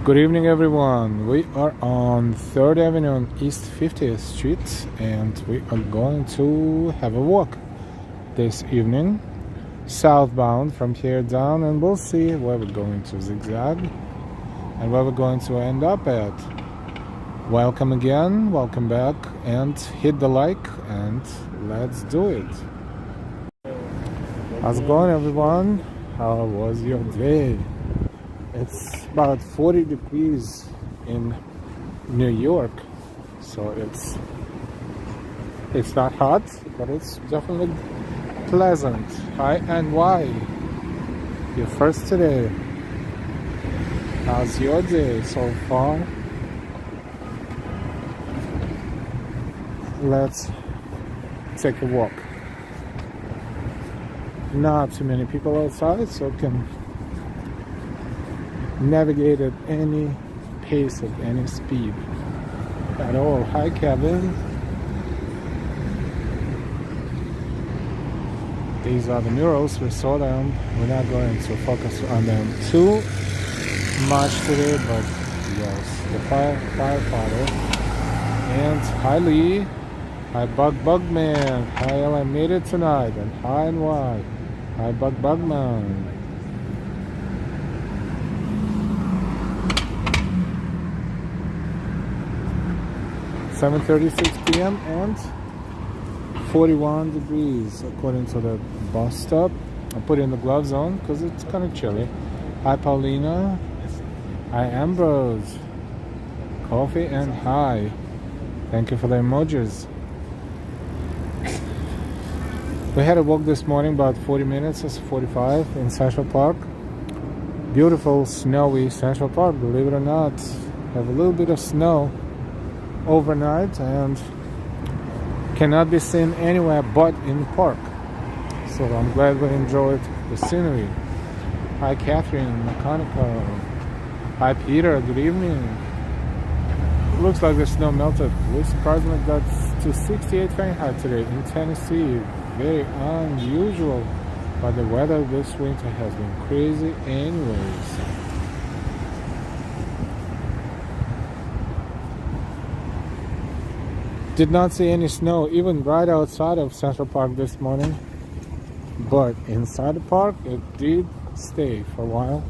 Good evening, everyone. We are on 3rd Avenue on East 50th Street, and we are going to have a walk this evening, southbound from here down, and we'll see where we're going to zigzag and where we're going to end up at. Welcome again, welcome back, and hit the like, and let's do it. How's it going, everyone? How was your day? It's about 40 degrees in New York, so it's not hot, but it's definitely pleasant. Hi and why? You're first today. How's your day so far? Let's take a walk. Not too many people outside, so can navigate at any pace, at any speed at all. Hi, Kevin. These are the murals. We saw them. We're not going to focus on them too much today, but yes, the firefighter. And hi, Lee. Hi, Bugman. Hi, I made it tonight. And hi, and why? Hi, Bugman. 7:36 p.m. and 41 degrees according to the bus stop. I put in the gloves on because it's kind of chilly. Hi, Paulina. Hi, Ambrose. Coffee and hi. Thank you for the emojis. We had a walk this morning, about 40 minutes, it's 45 in Central Park. Beautiful, snowy Central Park, believe it or not. Have a little bit of snow overnight and cannot be seen anywhere but in the park. So I'm glad we enjoyed the scenery. Hi, Catherine Mechanical. Hi, Peter. Good evening. Looks like the snow melted. We surprisingly got to 68 Fahrenheit today in Tennessee. Very unusual, but the weather this winter has been crazy anyways. Did not see any snow even right outside of Central Park this morning, but inside the park it did stay for a while.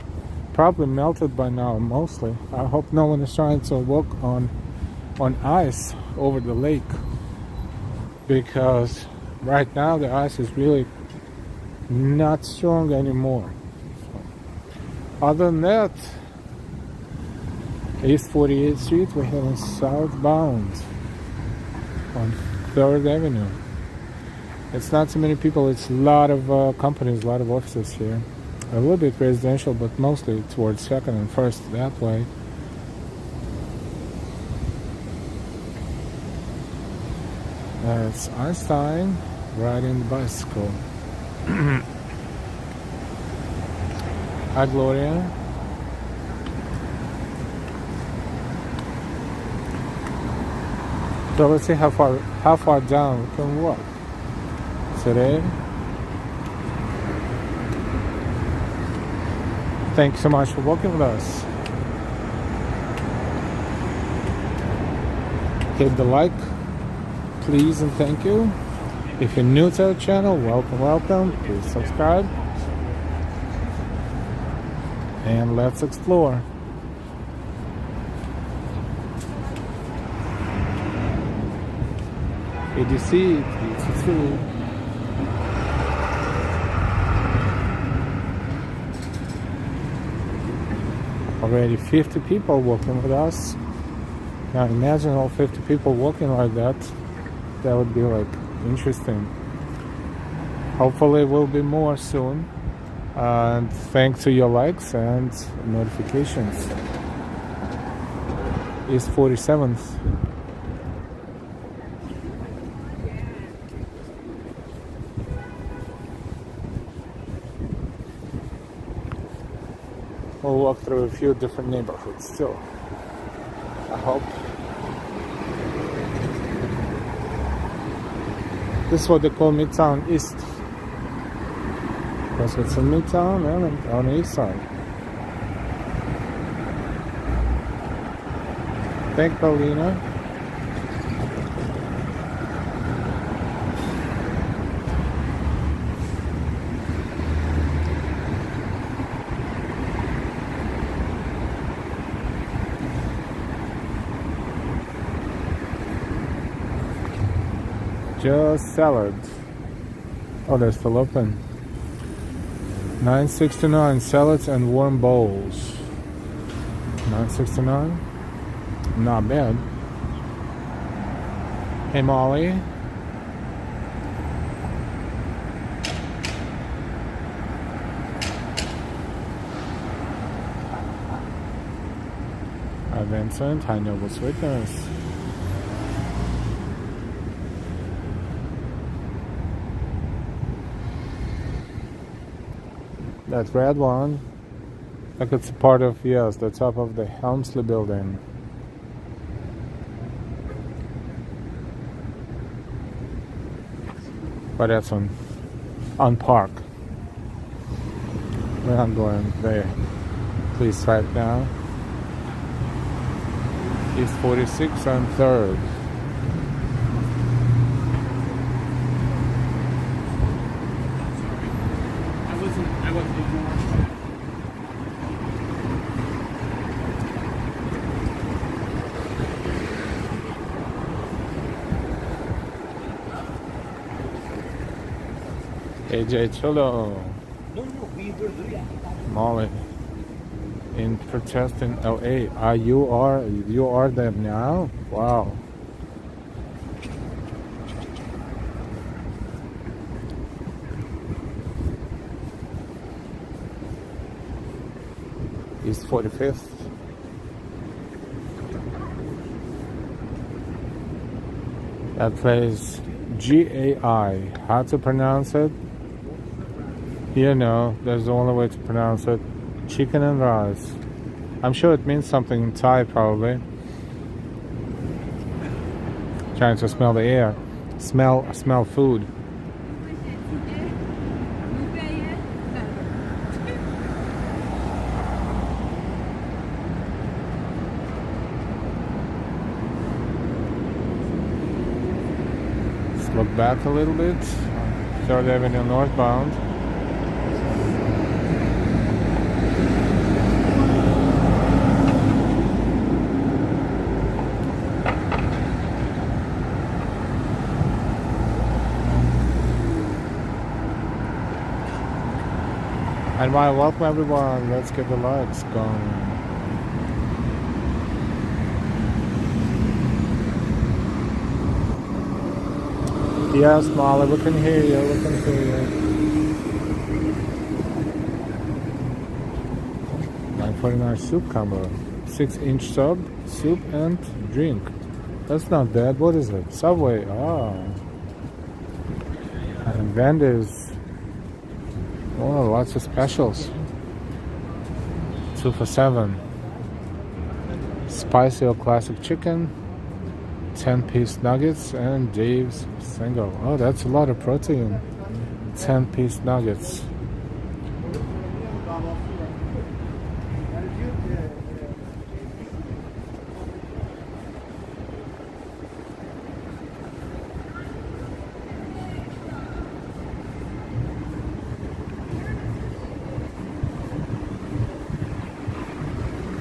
Probably melted by now mostly. I hope no one is trying to walk on ice over the lake, because right now the ice is really not strong anymore. So, other than that, East 48th Street, we're heading southbound on 3rd Avenue. It's not so many people. It's a lot of companies, a lot of offices here. A little bit residential, but mostly towards 2nd and 1st that way. It's Einstein riding the bicycle. Hi, Gloria. So let's see how far down we can walk today. Thanks so much for walking with us. Hit the like, please, and thank you. If you're new to our channel, welcome. Please subscribe. And let's explore. ADC 82. Already 50 people walking with us. Now imagine all 50 people walking like that. That would be like interesting. Hopefully will be more soon. And thanks to your likes and notifications. East 47th. We'll walk through a few different neighborhoods still. I hope. This is what they call Midtown East. Because it's in Midtown and on the east side. Thank Paulina. Just salads. Oh, they're still open. $9.69 salads and warm bowls. $9.69. Not bad. Hey Molly. Hi Vincent. Hi Noble Sweetness. That red one, like it's a part of, yes, the top of the Helmsley building. But that's on Park. We're not going there. Please right now. East 46 and 3rd. AJ Cholo. Molly. In protest in LA. You are there now? Wow. East 45th. That place GAI. How to pronounce it? You know, there's the only way to pronounce it. Chicken and rice. I'm sure it means something in Thai, probably. Trying to smell the air. Smell food. Let's look back a little bit. 3rd Avenue northbound. And while welcome everyone, let's get the lights going. Yes, Molly, we can hear you, we can hear you. 9.49 soup combo. 6-inch sub, soup and drink. That's not bad. What is it? Subway. Ah. And vendors. Oh, lots of specials. 2 for $7. Spicy or classic chicken. 10-piece nuggets and Dave's single. Oh, that's a lot of protein. 10-piece nuggets.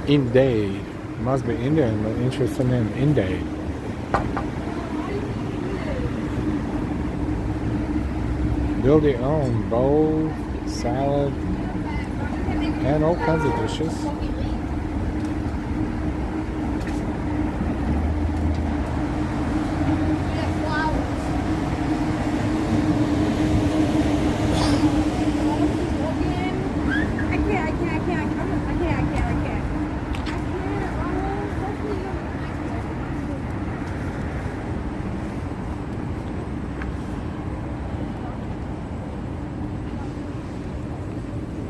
Inday. Must be Indian, but interesting name. Inday. Build your own bowl, salad, and all kinds of dishes.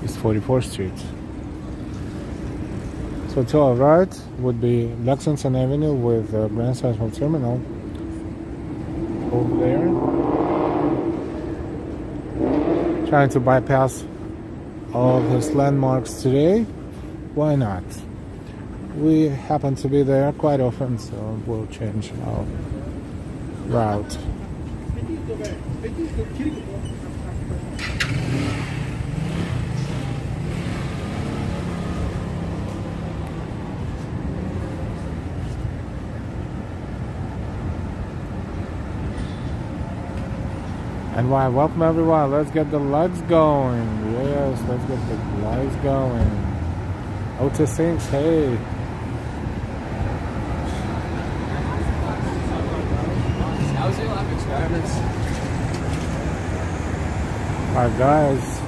East 44th Street. So to our right would be Lexington Avenue with Grand Central Terminal over there. Trying to bypass all of his landmarks today. Why not? we happen to be there quite often, so we'll change our route. And why, welcome everyone, let's get the lights going. Yes, let's get the lights going. Otis Sinks, hey. Alright guys,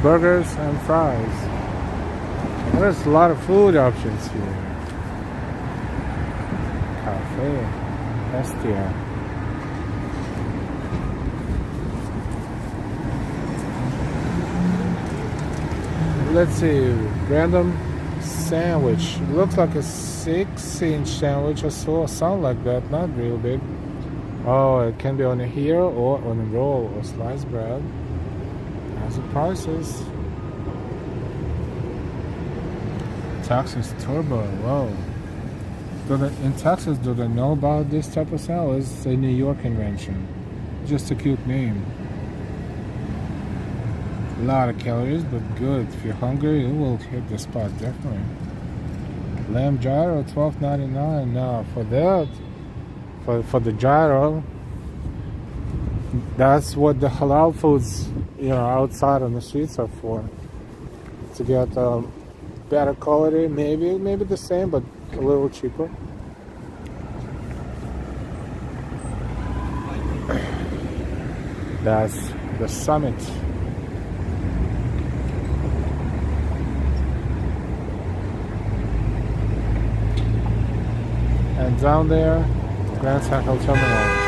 burgers and fries. There's a lot of food options here. Cafe, Estia. Let's see, random sandwich. Looks like a 6-inch sandwich or so, something like that, not real big. Oh, it can be on here or on a roll or sliced bread. As the prices. Texas Turbo, whoa. In Texas, do they know about this type of sandwich? It's a New York invention. Just a cute name. A lot of calories, but good. If you're hungry, it will hit the spot, definitely. Lamb gyro, $12.99. Now, for that, for the gyro, that's what the halal foods, outside on the streets are for. To get better quality, maybe the same, but a little cheaper. That's the Summit. And down there, Grand Central Terminal.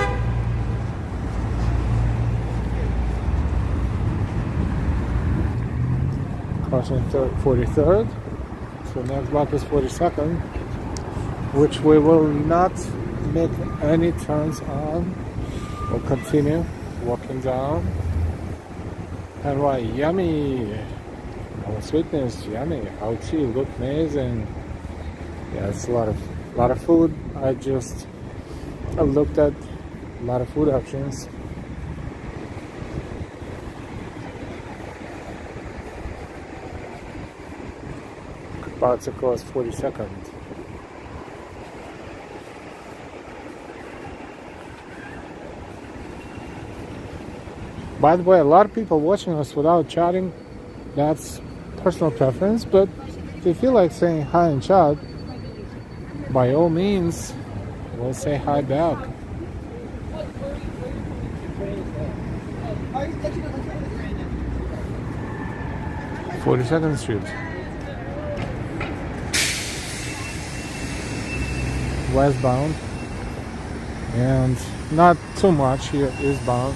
Crossing 43rd. So next block is 42nd, which we will not make any turns on. We'll continue walking down. And why, yummy! Our sweetness, yummy. Our tea look amazing. Yeah, it's a lot of food. I looked at a lot of food options. Spots across 42nd. By the way, a lot of people watching us without chatting. That's personal preference, but if you feel like saying hi in chat, by all means, we'll say hi back. 42nd Street. Westbound. And not too much here eastbound.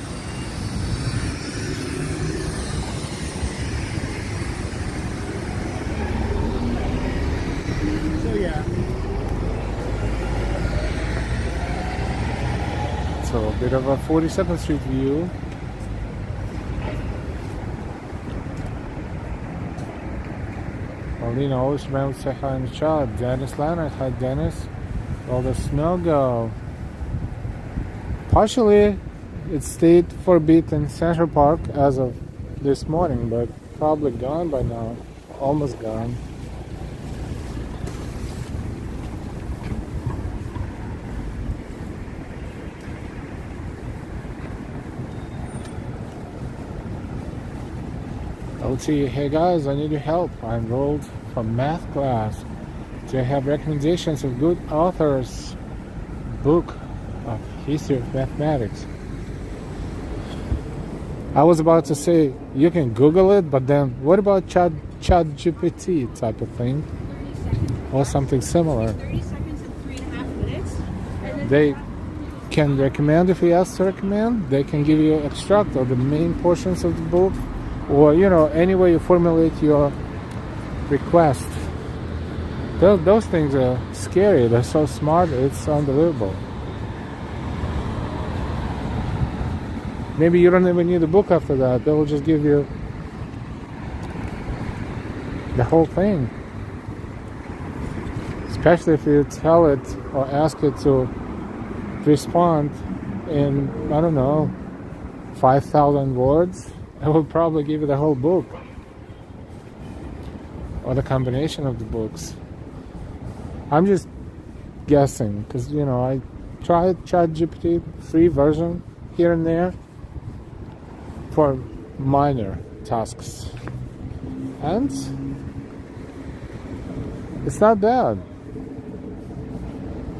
So a bit of a 42nd Street view. Alina always remember to say hi in the chat. Dennis Leonard, hi Dennis. Well, the snow go. Partially, it stayed for a bit in Central Park as of this morning, but probably gone by now. Almost gone. OT, hey guys, I need your help. I enrolled for math class. Do I have recommendations of good authors? Book of history of mathematics. I was about to say you can Google it, but then what about Chat GPT type of thing, or something similar? 30 seconds and 3.5 minutes. They can recommend if you ask to recommend. They can give you an extract of the main portions of the book, or any way you formulate your request. Those things are scary. They're so smart. It's unbelievable. Maybe you don't even need a book after that. They will just give you the whole thing. Especially if you tell it or ask it to respond in, I don't know, 5,000 words, it will probably give you the whole book or the combination of the books. I'm just guessing because, you know, I tried ChatGPT free version here and there for minor tasks, and it's not bad,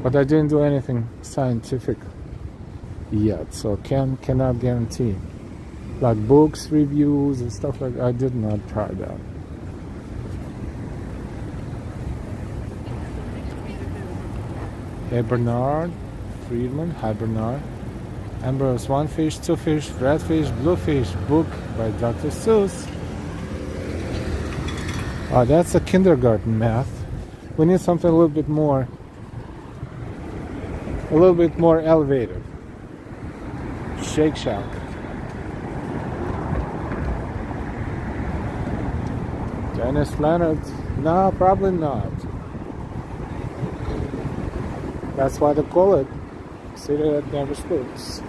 but I didn't do anything scientific yet, so cannot guarantee, like books reviews and stuff like that. I did not try that. Hey Bernard Friedman, hi Bernard. Ambrose, One Fish, Two Fish, Red Fish, Blue Fish, book by Dr. Seuss. Oh, that's a kindergarten math. We need something a little bit more elevated. Shake Shack. Dennis Leonard. No, probably not. That's why they call it City That Never Sleeps.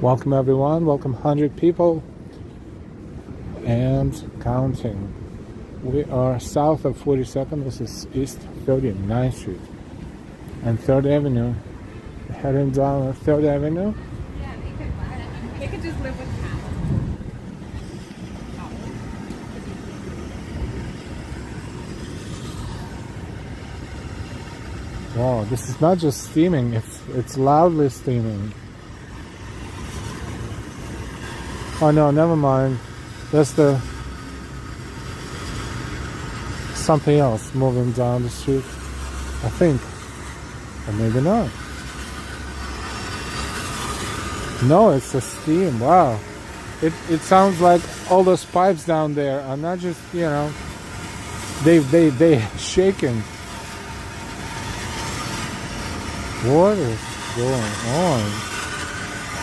Welcome everyone, welcome 100 people and counting. We are south of 42nd, this is East 39th Street and 3rd Avenue. Heading down 3rd Avenue. Yeah, they could just live with that. Wow, this is not just steaming, it's loudly steaming. Oh no, never mind. That's the something else moving down the street, I think. Or maybe not. No, it's the steam. Wow. It sounds like all those pipes down there are not just, you know, they shaking. What is going on?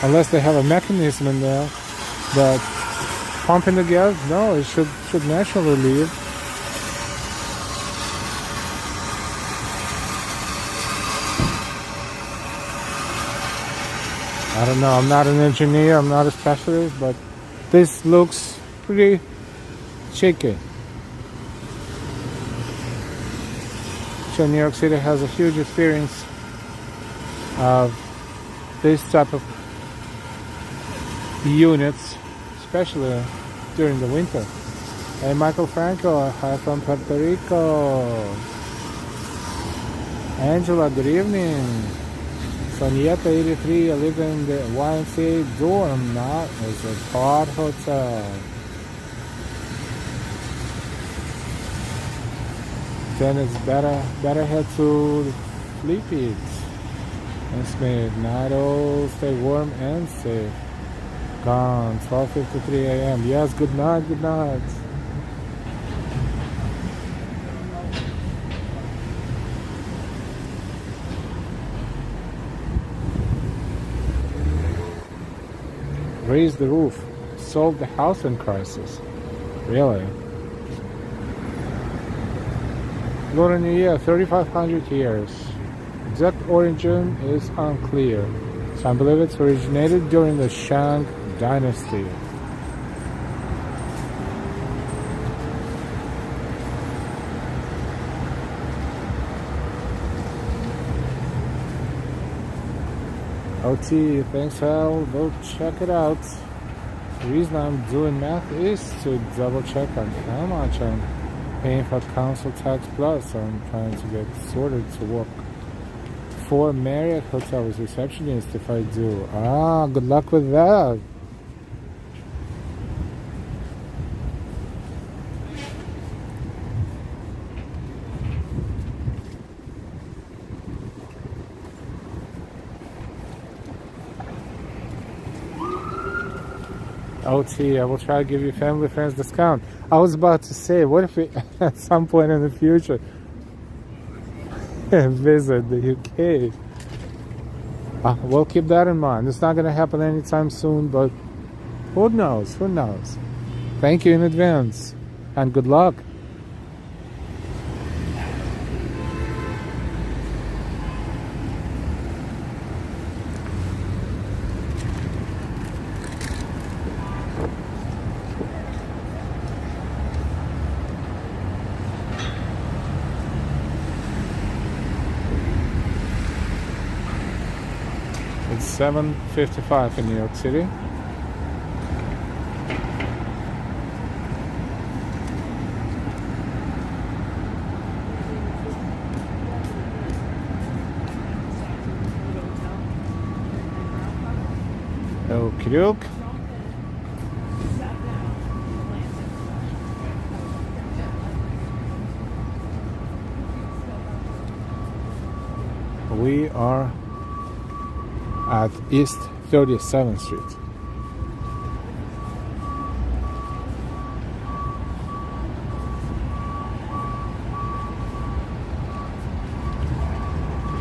Unless they have a mechanism in there that pumping the gas. No, it should naturally leave. I don't know, I'm not an engineer, I'm not a specialist, but this looks pretty shaky. So New York City has a huge experience of this type of units, especially during the winter. Hey Michael Franco, hi from Puerto Rico. Angela, good evening. Sonieta 83, I live in the YMCA dorm, not as a pod hotel. Then it's better head to Sleepy. And Smith, night all, stay warm and safe. Gone, 12:53 a.m. Yes, good night, good night. Raise the roof, solve the housing crisis. Really? Lunar New Year, 3,500 years. Exact origin is unclear. Some believe it originated during the Shang Dynasty. OT, thanks Hal, go check it out. The reason I'm doing math is to double check on how much I'm paying for council tax plus. I'm trying to get sorted to work for Marriott Hotel as receptionist if I do. Ah, good luck with that. OT, I will try to give you family friends discount. I was about to say, what if we, at some point in the future visit the UK. We'll keep that in mind. It's not going to happen anytime soon, but who knows? Who knows? Thank you in advance, and good luck. It's 7:55 in New York City. Okie doke. We are at East 37th Street.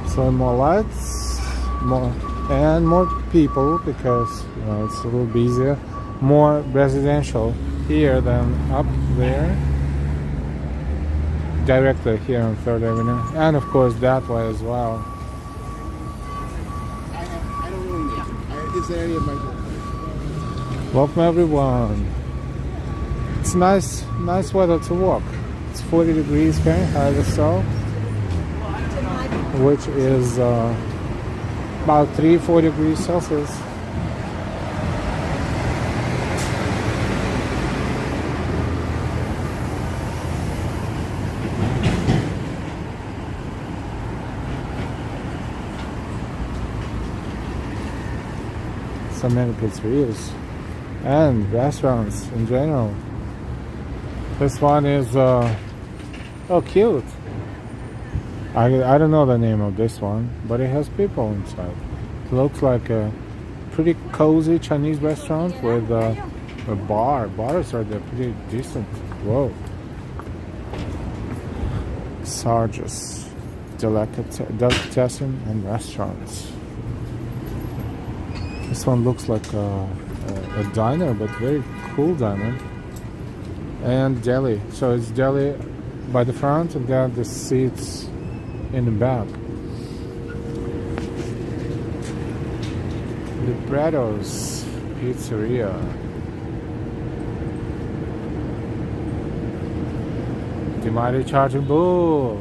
So more lights, more people, because it's a little busier. More residential here than up there. Directly here on 3rd Avenue, and of course that way as well. This area might Welcome everyone. It's nice weather to walk. It's 40 degrees Fahrenheit or so, which is about 3-4 degrees Celsius. So many pizzerias and restaurants in general. This one is oh, cute. I don't know the name of this one, but it has people inside. It looks like a pretty cozy Chinese restaurant with a bar. Bars are there pretty decent. Whoa. Sarge's Delicatessen and Restaurants. This one looks like a diner, but very cool diner. And deli. So it's deli by the front and then the seats in the back. Libretto's Pizzeria. The mighty charging bull.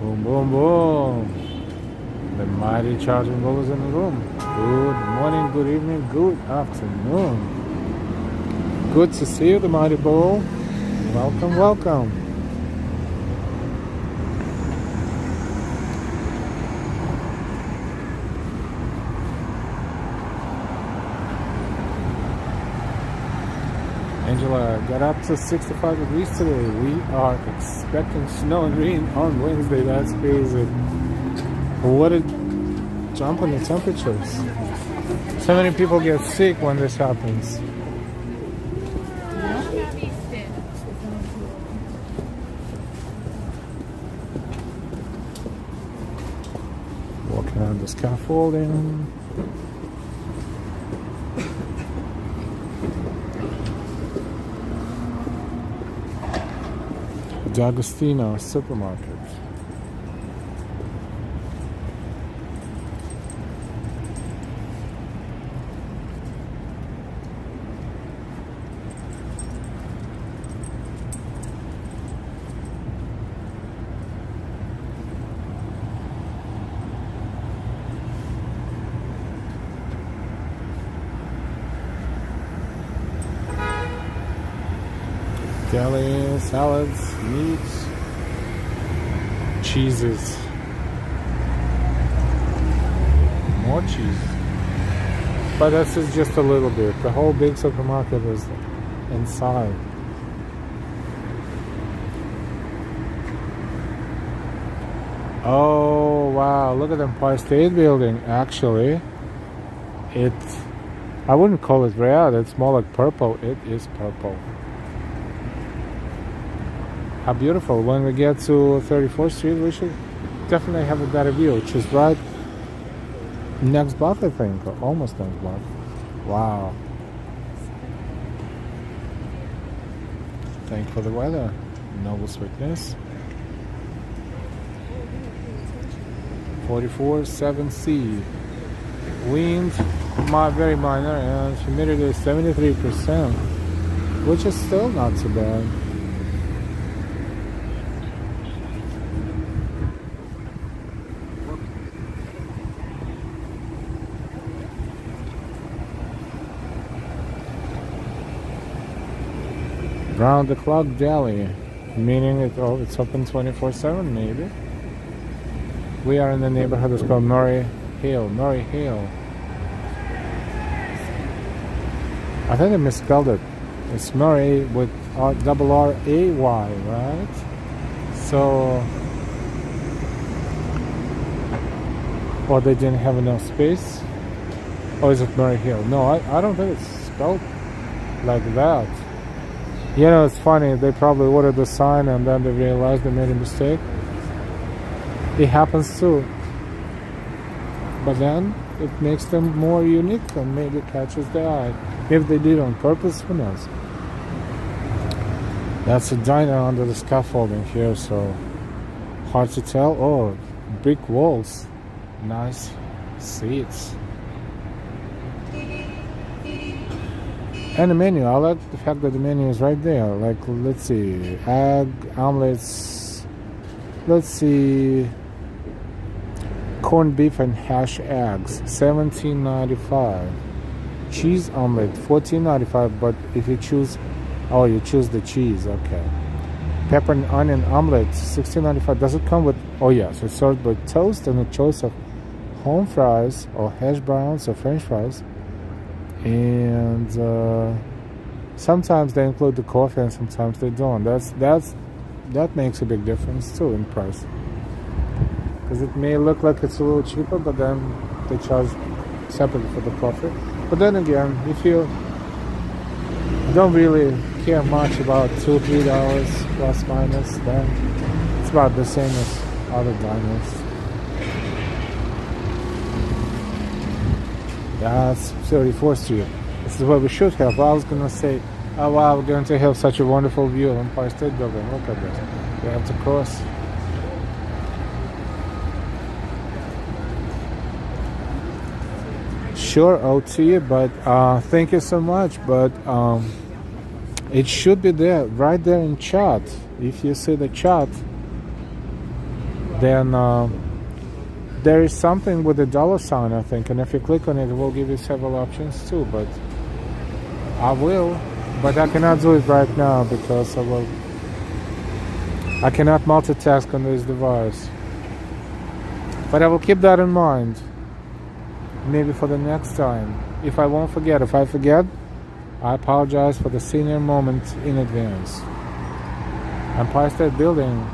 Boom, boom, boom. The mighty charging bull is in the room. Good morning, good evening, good afternoon. Good to see you, the mighty bull. Welcome, welcome. Angela, got up to 65 degrees today. We are expecting snow and rain on Wednesday. That's crazy. What a jump in the temperatures. So many people get sick when this happens. Walking on the scaffolding. D'Agostino supermarket. Deli, salads, meats, cheeses. More cheese. But this is just a little bit. The whole big supermarket is inside. Oh wow, look at the Empire State Building. Actually, I wouldn't call it red, it's more like purple. It is purple. How beautiful. When we get to 34th Street, we should definitely have a better view, which is right next block, I think, or almost next block. Wow. Thank for the weather. Noble sweetness. 44.7C. Wind, very minor, and humidity is 73%, which is still not too bad. Round the clock deli, meaning it's open 24/7 maybe. We are in the neighborhood that's called Murray Hill. Murray Hill. I think I misspelled it. It's Murray with R-A-Y, right? So, or they didn't have enough space. Or is it Murray Hill? No, I don't think it's spelled like that. You know, it's funny, they probably ordered the sign and then they realized they made a mistake. It happens too. But then it makes them more unique and maybe catches the eye. If they did on purpose, who knows? That's a diner under the scaffolding here, so hard to tell. Oh, brick walls. Nice seats. And the menu, I like the fact that the menu is right there. Like, let's see, egg, omelets, let's see, corned beef and hash eggs, $17.95. Cheese omelet, $14.95, but if you choose, you choose the cheese, okay. Pepper and onion omelet, $16.95. Does it come with, yes, it's served with toast and a choice of home fries or hash browns or french fries. And sometimes they include the coffee and sometimes they don't. That makes a big difference too in price, because it may look like it's a little cheaper, but then they charge separately for the coffee. But then again, if you don't really care much about $2-3 plus minus, then it's about the same as other diners. That's 34th Street. This is what we should have. I was going to say, oh wow, we're going to have such a wonderful view of Empire State Building. Look at this. We have to cross. Sure, OT, but thank you so much. But it should be there, right there in chat. If you see the chat, then there is something with a dollar sign, I think, and if you click on it, it will give you several options too. But I will, but I cannot do it right now because I cannot multitask on this device. But I will keep that in mind, maybe for the next time. If I won't forget, if I forget, I apologize for the senior moment in advance. Empire State Building,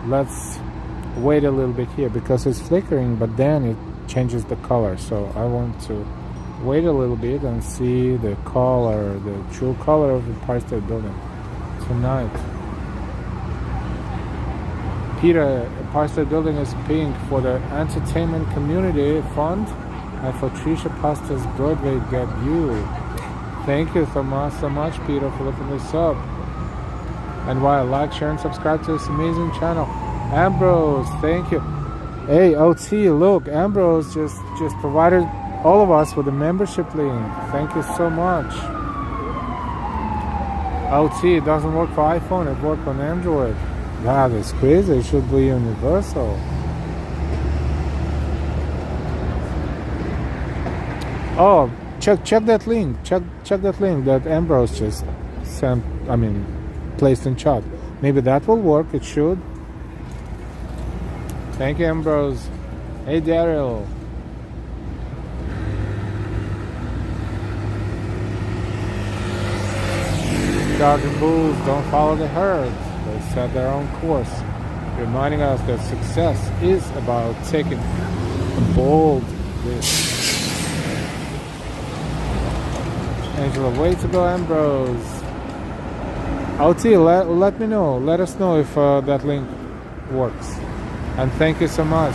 let's wait a little bit here because it's flickering, but then it changes the color, so I want to wait a little bit and see the color, the true color of the Empire State Building tonight. Peter, Empire State Building is pink for the Entertainment Community Fund and for Trisha Pasta's Broadway debut. Thank you so much, Peter, for looking this up. And while like, share, and subscribe to this amazing channel. Ambrose, thank you. Hey, OT, look, Ambrose just provided all of us with a membership link. Thank you so much. OT, it doesn't work for iPhone, it works on Android. That is crazy, it should be universal. Oh, check that link. Check that link that Ambrose just sent, placed in chat. Maybe that will work, it should. Thank you, Ambrose. Hey, Daryl. Garden bulls don't follow the herd. They set their own course, reminding us that success is about taking a bold risk. Angela, way to go, Ambrose. OT, let me know. Let us know if that link works. And thank you so much.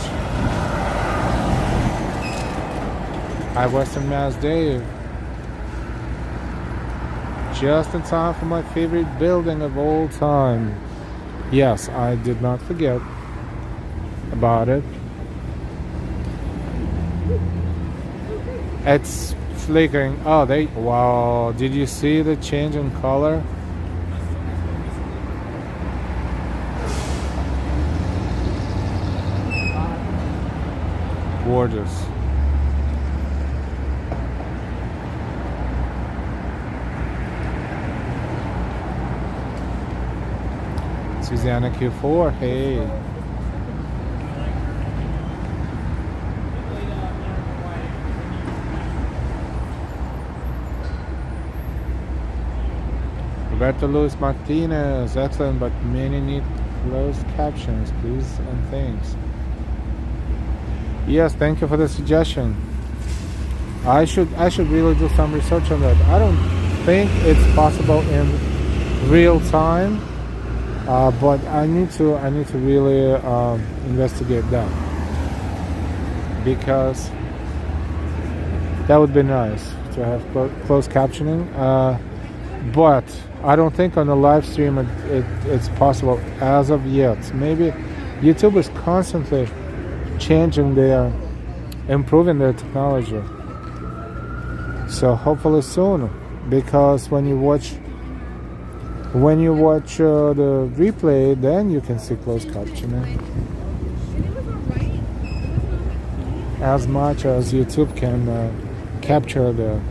Hi, Western Mass Dave. Just in time for my favorite building of all time. Yes, I did not forget about it. It's flickering. Oh, wow, did you see the change in color? Gorgeous. Susanna Q4, hey. Roberto Luis Martinez, excellent, but many need closed captions, please and thanks. Yes, thank you for the suggestion. I should really do some research on that. I don't think it's possible in real time. But I need to really investigate that, because that would be nice to have closed captioning. But I don't think on the live stream it's possible as of yet. Maybe YouTube is constantly improving their technology. So hopefully soon, because when you watch the replay, then you can see closed captioning. As much as YouTube can capture the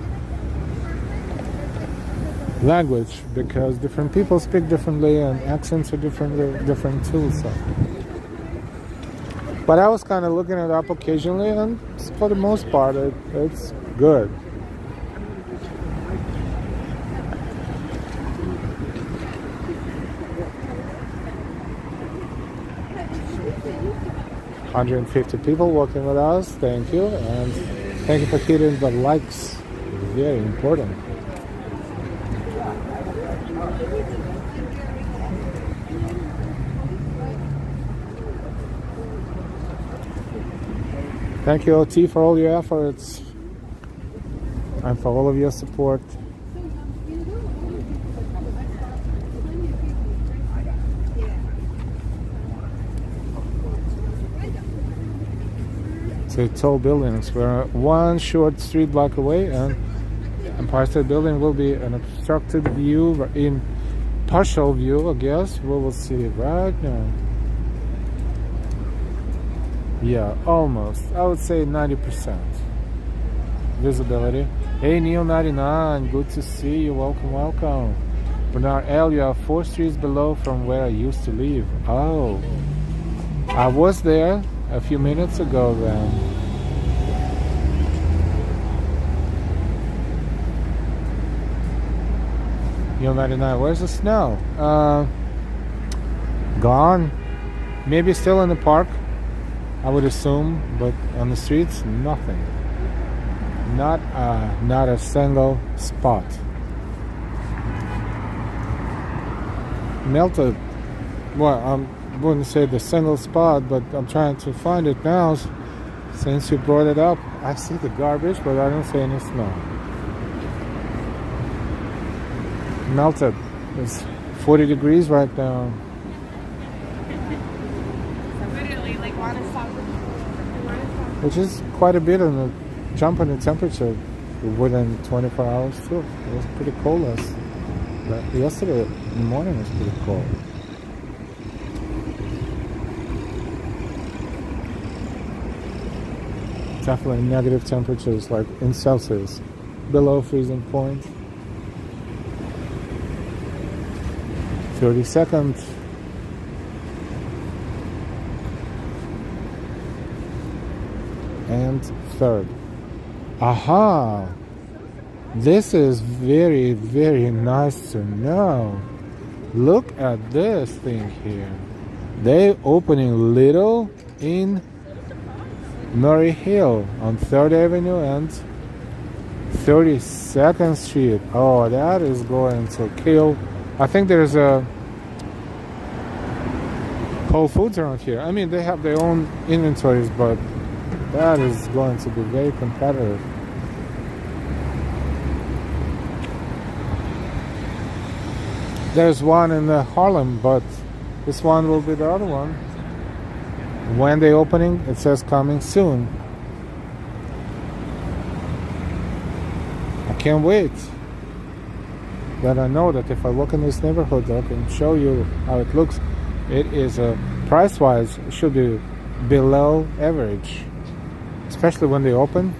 language, because different people speak differently and accents are different too. So. But I was kind of looking it up occasionally, and for the most part, it's good. $150 people working with us. Thank you, and thank you for hitting the likes. Very important. Thank you, OT, for all your efforts and for all of your support. So tall buildings. We're one short street block away, and Empire State Building will be an obstructed view, in partial view, I guess. We will see right now. Yeah, almost. I would say 90% visibility. Hey, Neil99, good to see you. Welcome, welcome. Bernard L, you are 4 streets below from where I used to live. Oh, I was there a few minutes ago then. Neil99, where's the snow? Gone. Maybe still in the park, I would assume, but on the streets, nothing. Not a single spot. Melted. Well, I wouldn't say the single spot, but I'm trying to find it now. Since you brought it up, I see the garbage, but I don't see any snow. Melted. It's 40 degrees right now. Which is quite a bit on the jump in the temperature within 24 hours too. It was pretty cold yesterday in the morning. It was pretty cold. Definitely negative temperatures, like in Celsius, below freezing point. 32nd. And 3rd. Aha! This is very, very nice to know. Look at this thing here. They opening little in Murray Hill on 3rd Avenue and 32nd Street. Oh, that is going to kill. I think there's a Whole Foods around here. I mean, they have their own inventories, but that is going to be very competitive. There's one in Harlem, but this one will be the other one. When they're opening, it says coming soon. I can't wait. But I know that if I walk in this neighborhood, I can show you how it looks. It is price-wise, it should be below average, especially when they open.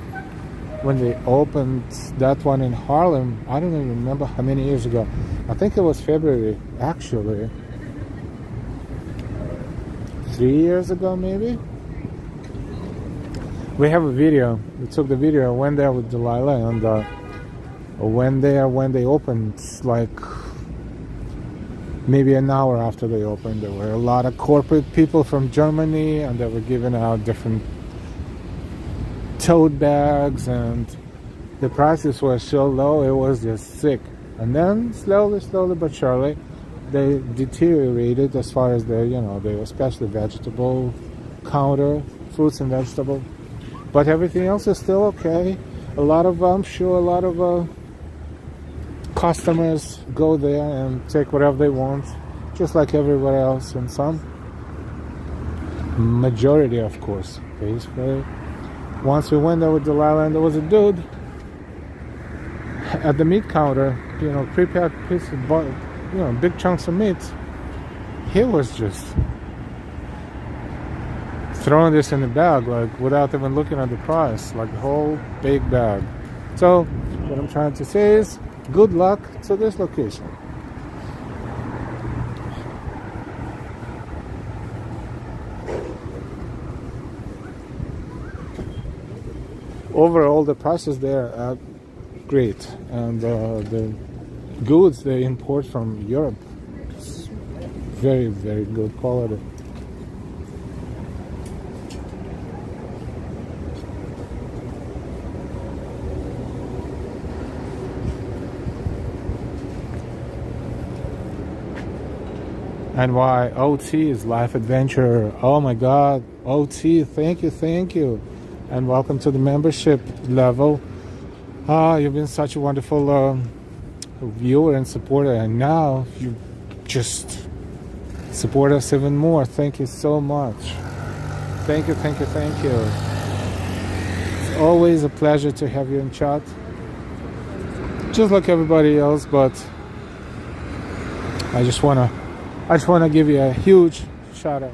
When they opened that one in Harlem, I don't even remember how many years ago. I think it was February, actually. 3 years ago, maybe. We have a video. We took the video. I went there with Delilah, and when they opened, like maybe an hour after they opened, there were a lot of corporate people from Germany, and they were giving out different tote bags, and the prices were so low, it was just sick. And then slowly but surely, they deteriorated as far as their, their especially vegetable counter, fruits and vegetables. But everything else is still okay. I'm sure a lot of customers go there and take whatever they want, just like everywhere else. And some majority, of course, pays for it. Once we went there with Delilah, and there was a dude at the meat counter, prepared piece of, big chunks of meat. He was just throwing this in the bag, like without even looking at the price, like the whole big bag. So what I'm trying to say is, good luck to this location. Overall, the prices there are great, and the goods they import from Europe is very, very good quality. And why OT is life adventure. Oh my God, OT, thank you. And welcome to the membership level. You've been such a wonderful viewer and supporter, and now you just support us even more. Thank you so much. Thank you. It's always a pleasure to have you in chat, just like everybody else, but I just wanna give you a huge shout out,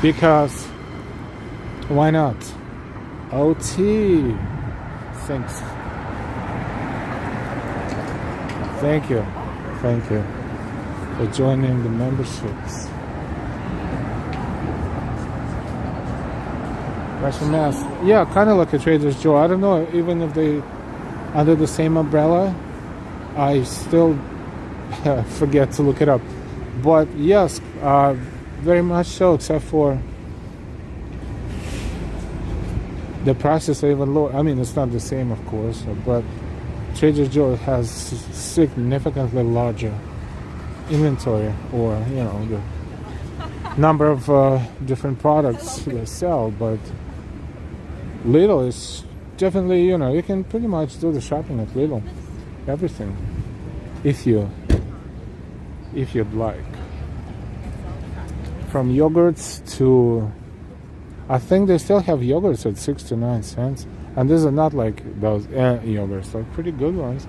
because why not? OT, thanks. Thank you for joining the memberships. Russian mask, yeah, kind of like a Trader's Joe. I don't know, even if they under the same umbrella, I still forget to look it up. But yes, very much so, except for the prices are even lower. I mean, it's not the same, of course, but Trader Joe has significantly larger inventory, or the number of different products they sell. But Lidl is definitely, you can pretty much do the shopping at Lidl, everything, if you'd like. From yogurts to, I think they still have yogurts at 6 to 9 cents, and these are not like those yogurts, they're pretty good ones.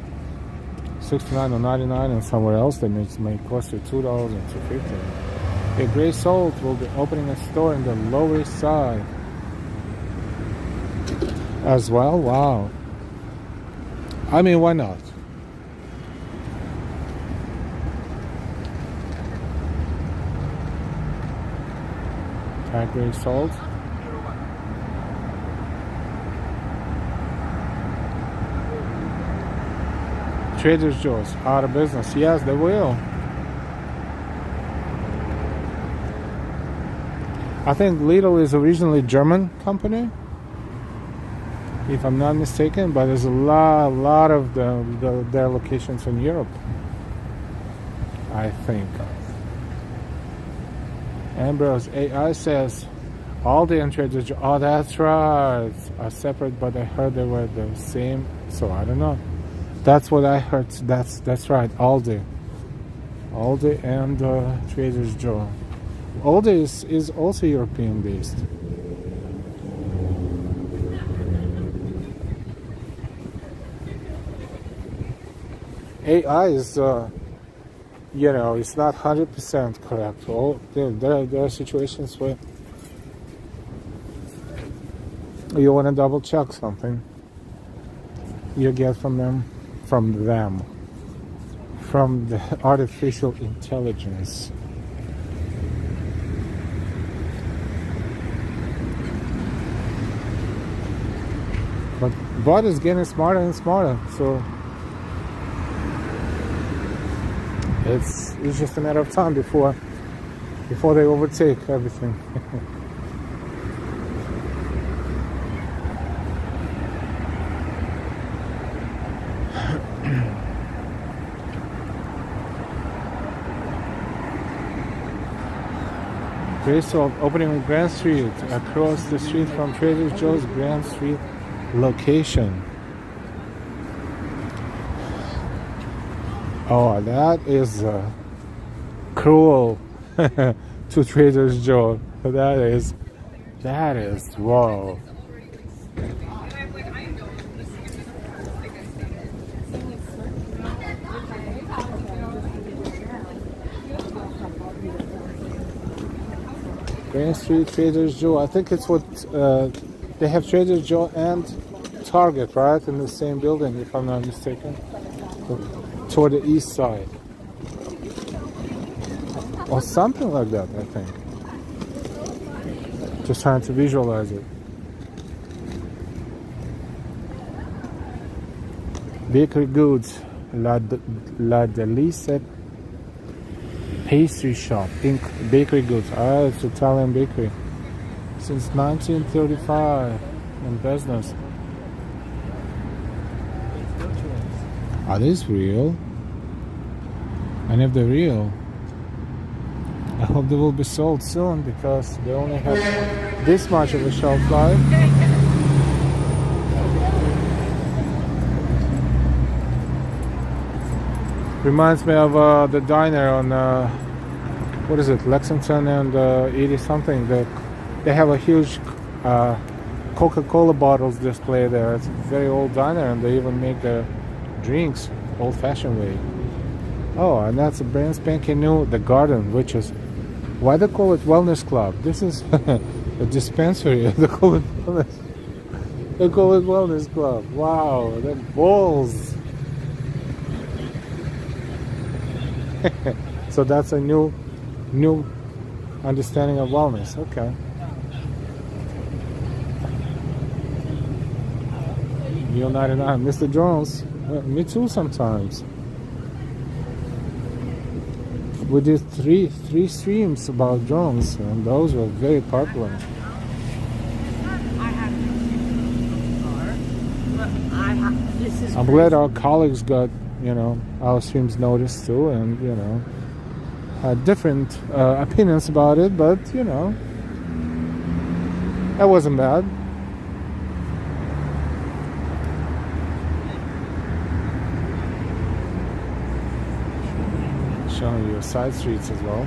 69 or 99, and somewhere else they may cost you $2 and $2.50. Okay, Grey Salt will be opening a store in the Lower East Side as well. Wow. I mean, why not? Grey Salt. Trader Joe's out of business. Yes, they will. I think Lidl is originally a German company, if I'm not mistaken, but there's a lot of their locations in Europe. I think. Ambrose AI says Aldi and Trader Joe. Oh, that's right. Are separate, but I heard they were the same. So I don't know. That's what I heard. That's right. Aldi and Trader Joe. Aldi is also European based. AI is, it's not 100% correct. There are situations where you want to double check something. You get from the artificial intelligence. But bot is getting smarter and smarter, so it's just a matter of time before they overtake everything. Graceful opening on Grand Street, across the street from Trader Joe's Grand Street location. Oh, that is cruel to Trader Joe. That is whoa. Grand Street, Trader Joe. I think it's what they have Trader Joe and Target, right, in the same building, if I'm not mistaken, toward the east side, or something like that. I think. Just trying to visualize it. Bakery goods, La Delisa pastry shop, Inc. Bakery goods. Ah, it's Italian bakery. Since 1935 in business. Are these real? And if they're real, I hope they will be sold soon because they only have this much of a shelf life. Reminds me of the diner on what is it, Lexington and 80 something. They have a huge Coca-Cola bottles display there. It's a very old diner, and they even make their drinks old-fashioned way. Oh, and that's a brand spanking new The Garden, which is why they call it Wellness Club. This is a dispensary. They call it Wellness. They call it Wellness Club. Wow, the balls. So that's a new understanding of wellness. Okay. Meal 99, Mr. Jones. Me too sometimes. We did three streams about drones, and those were very popular. I'm glad our colleagues got, our streams noticed too, and had different opinions about it, but that wasn't bad. Showing you side streets as well.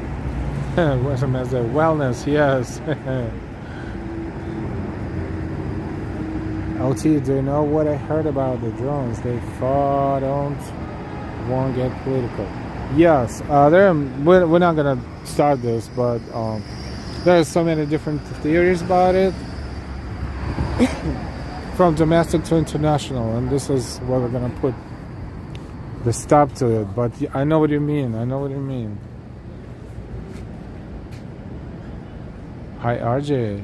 Western as a wellness, yes. LT, do you know what I heard about the drones? They won't get political. Yes, we're not gonna start this, but there's so many different theories about it, from domestic to international, and this is where we're gonna put the stop to it. But I know what you mean. Hi, RJ.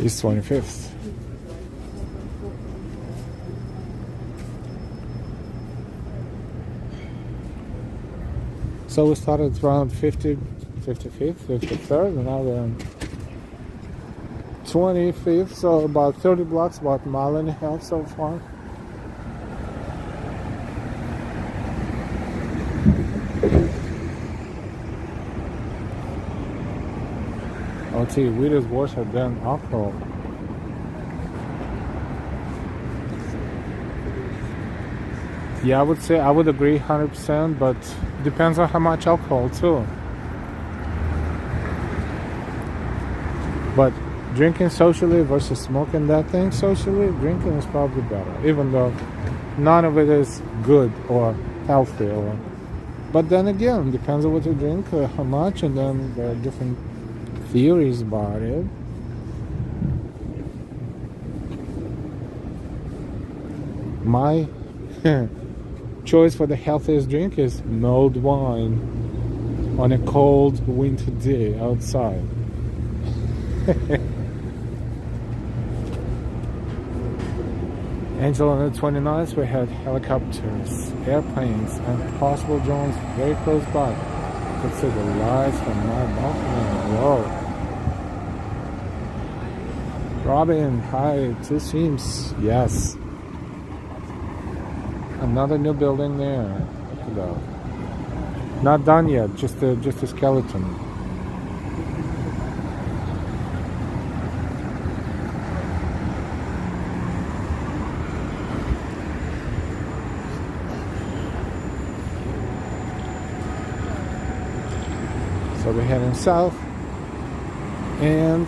East 25th. So we started around 50, 55th, 53rd, and now we're on 25th, so about 30 blocks, about a mile and a half so far. I'll tell you, weed is worse than alcohol. Yeah, I would say, I would agree 100%, but depends on how much alcohol too. But drinking socially versus smoking that thing socially, drinking is probably better, even though none of it is good or healthy. But then again, depends on what you drink, how much, and then there are different theories about it. My choice for the healthiest drink is mulled wine on a cold winter day outside. Angel on the 29th, we had helicopters, airplanes, and possible drones very close by. I could see the lights from my balcony. Whoa. Robin, hi, two seams. Yes. Another new building there. Look at that. Not done yet, just a skeleton. So we're heading south, and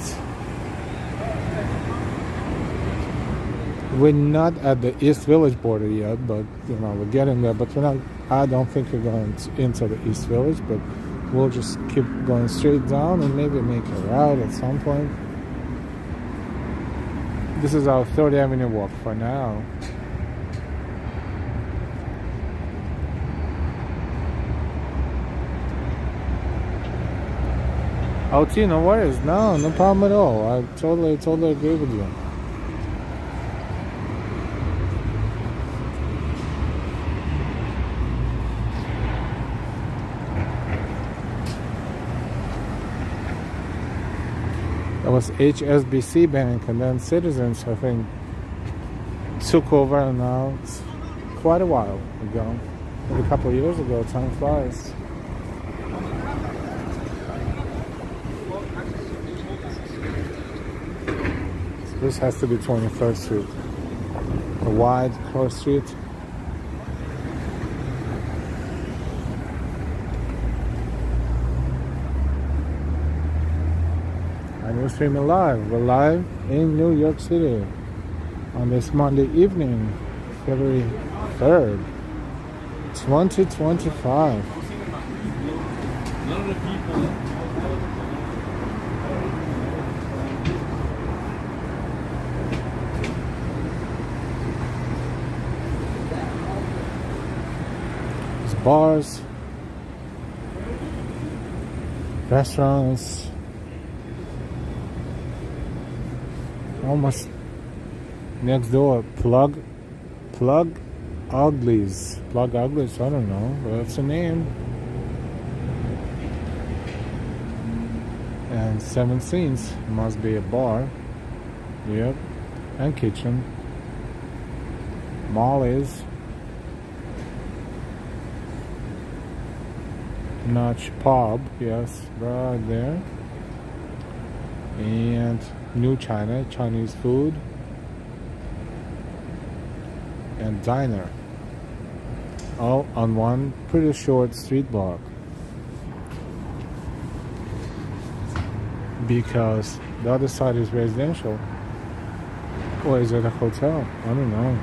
we're not at the East Village border yet, but you know, we're getting there. But we're not. I don't think we're going into the East Village, but we'll just keep going straight down and maybe make a right at some point. This is our 3rd Avenue walk for now. OT, no worries. No problem at all. I totally agree with you. That was HSBC Bank, and then Citizens, I think, took over, and now it's quite a while ago. Maybe a couple of years ago. Time flies. This has to be 23rd Street. A wide cross street. And we're streaming live. We're live in New York City on this Monday evening, February 3rd, 2025. Bars, restaurants, almost next door. Plug Uglies. Plug Uglies, I don't know. That's the name. And Seven Scenes must be a bar. Yep. And kitchen. Molly's. Notch Pub, yes, right there. And New China, Chinese food. And diner. All on one pretty short street block. Because the other side is residential. Or is it a hotel? I don't know.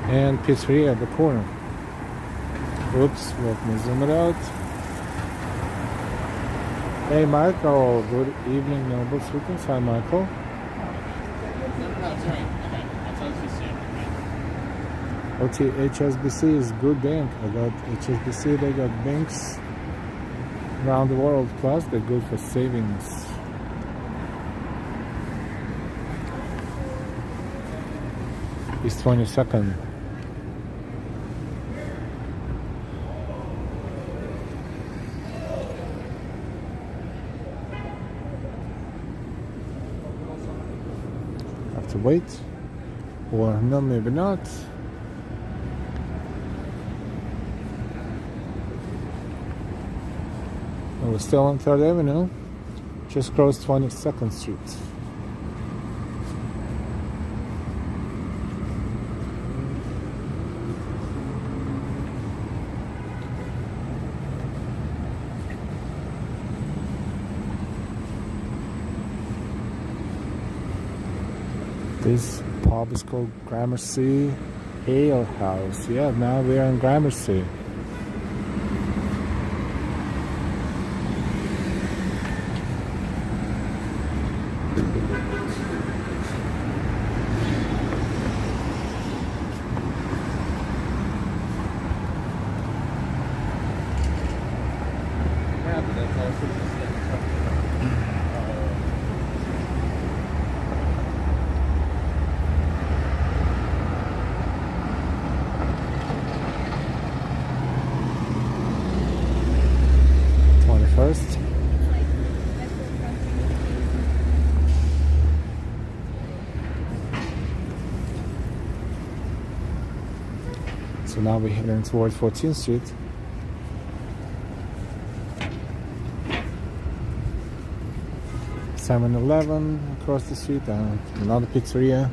And pizzeria at the corner. Oops, let me zoom it out. Hey Michael, good evening, Noble Sweetness. Hi Michael. OT HSBC is good bank. I got HSBC, they got banks around the world, plus they're good for savings. It's 22nd. to wait. Or no, maybe not. And we're still on 3rd Avenue. Just crossed 22nd Street. This pub is called Gramercy Ale House. Yeah, now we are in Gramercy. First. So now we're heading towards 14th Street. (7-Eleven) across the street and another pizzeria.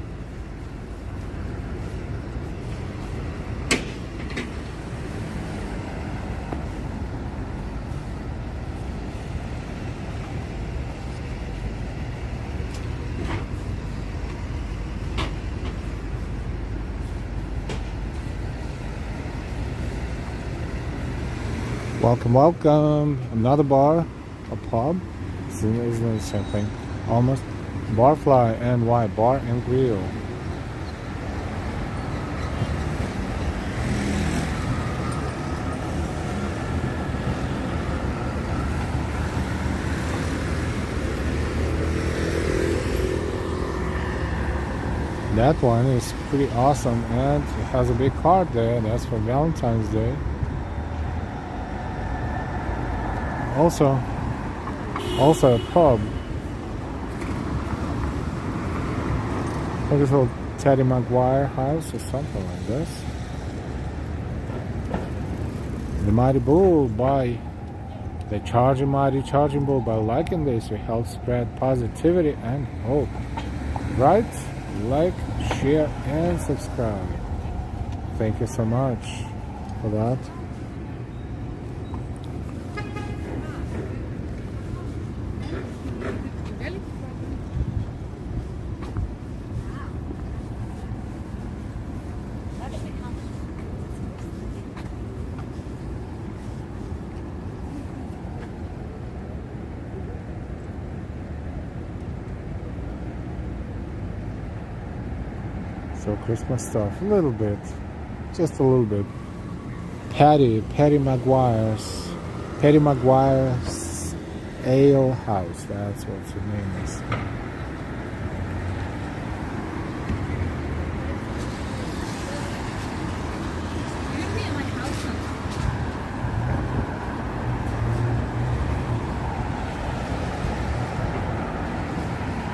Welcome, welcome. Another bar, a pub. Isn't it the same thing? Almost. Barfly NY, Bar and Grill. That one is pretty awesome and it has a big card there. That's for Valentine's Day. Also a pub. I think it's called Teddy Maguire House or something like this. The Mighty Bull by the Charging Mighty Charging Bull. By liking this, we help spread positivity and hope. Right? Like, share, and subscribe. Thank you so much for that. So Christmas stuff, a little bit, just a little bit. Patty Maguire's Ale House. That's what the name is.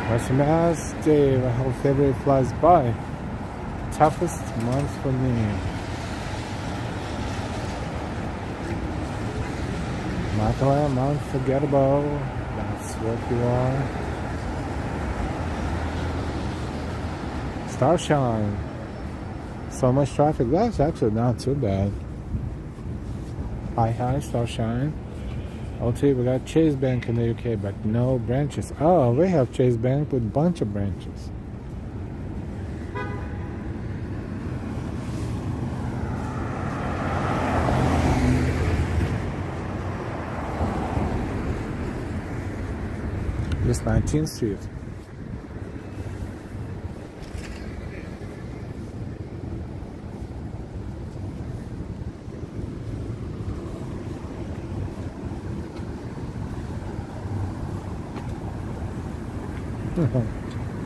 Christmas Day, I hope February flies by. Toughest month for me. Michael, unforgettable. That's what you are. Starshine. So much traffic. That's actually not too bad. Hi, Starshine. OT, we got Chase Bank in the UK, but no branches. Oh, we have Chase Bank with a bunch of branches. This 19th Street.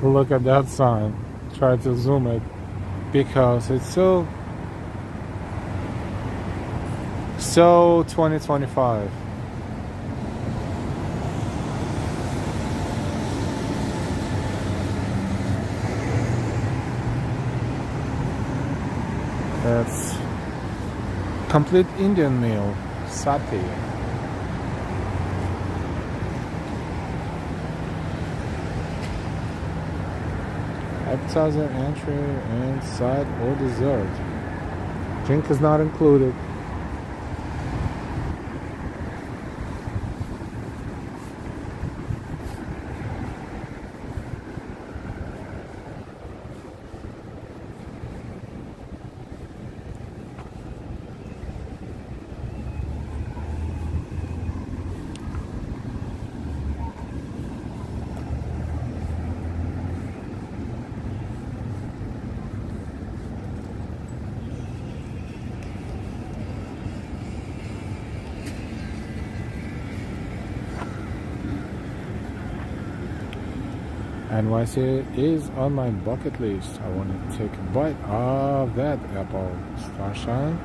Look at that sign. Try to zoom it because it's so 2025. That's complete Indian meal, satay. Appetizer, entry, and side or dessert. Drink is not included. NYC is on my bucket list. I want to take a bite of that apple starshine.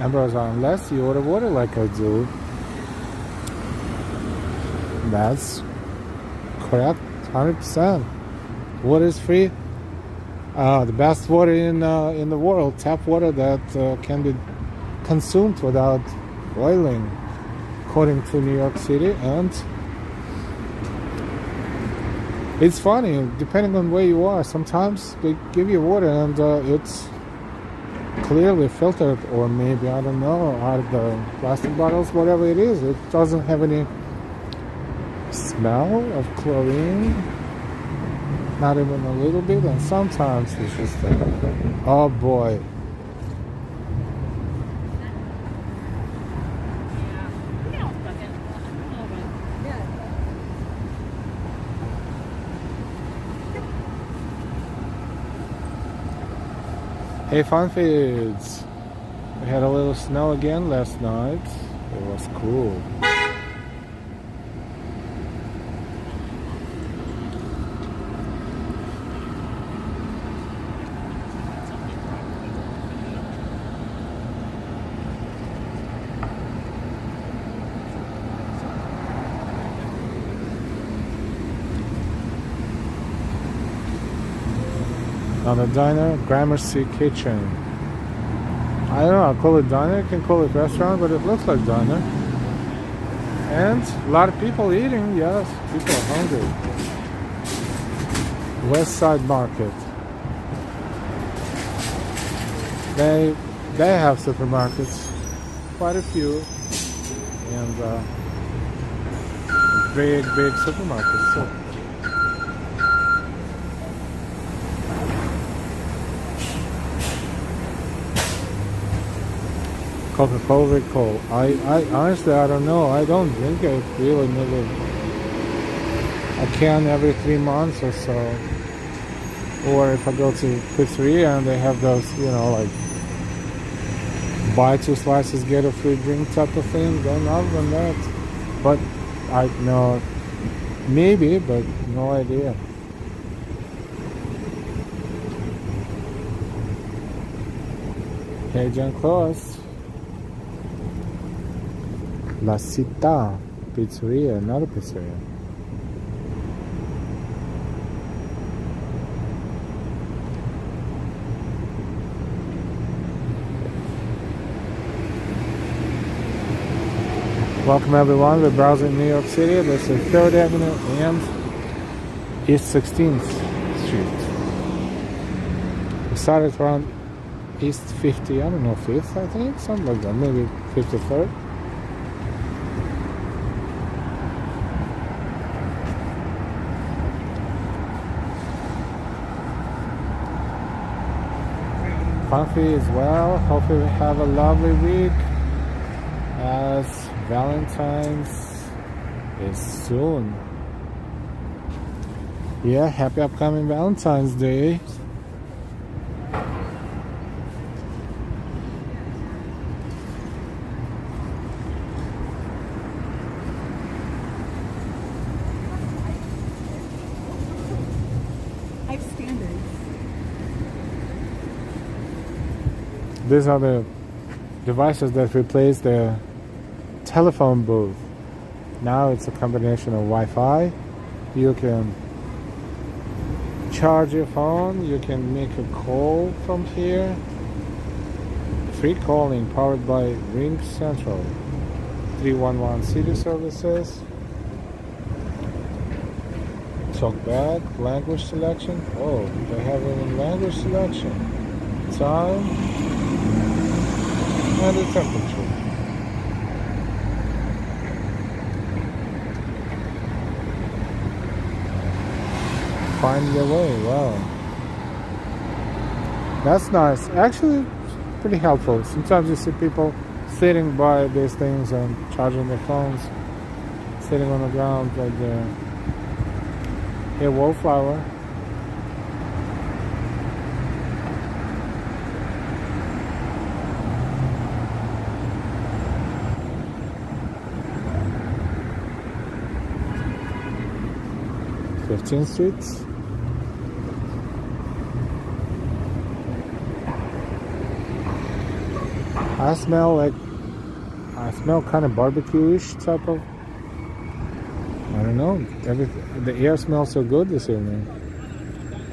Ambrosia, unless you order water like I do. That's correct, 100%. Water is free. The best water in the world, tap water that can be consumed without boiling, according to New York City. And it's funny, depending on where you are, sometimes they give you water and it's clearly filtered, or maybe, I don't know, out of the plastic bottles, whatever it is. It doesn't have any smell of chlorine, not even a little bit, and sometimes it's just oh boy. Hey, Fun Feeds! We had a little snow again last night. It was cool. Now the diner, Gramercy Kitchen. I don't know, I call it diner, you can call it restaurant, but it looks like diner. And a lot of people eating, yes, people are hungry. West Side Market. They have supermarkets, quite a few, and big supermarkets. So. Coca-Cola recall. I honestly, I don't know. I don't drink it really, maybe a can every 3 months or so. Or if I go to pizzeria and they have those, you know, like buy 2 slices, get a free drink type of thing, then other than that. But I know, maybe, but no idea. Hey, John Close. La Città Pizzeria, another pizzeria. Welcome everyone, we're browsing New York City. This is 3rd Avenue and East 16th Street. We started around East 50, I don't know, 5th I think, something like that, maybe 53rd. Funky as well. Hopefully we have a lovely week as Valentine's is soon. Yeah, happy upcoming Valentine's Day. I have standards. These are the devices that replace the telephone booth. Now it's a combination of Wi-Fi. You can charge your phone. You can make a call from here. Free calling powered by Ring Central. 311 city services. Talk back, language selection. Oh, they have even language selection. Time and the temperature. Find your way. Wow, that's nice. Actually, pretty helpful. Sometimes you see people sitting by these things and charging their phones, sitting on the ground like there. Hey, wallflower. Fifteenth Street. I smell kind of barbecue-ish type of. I don't know. The air smells so good this evening.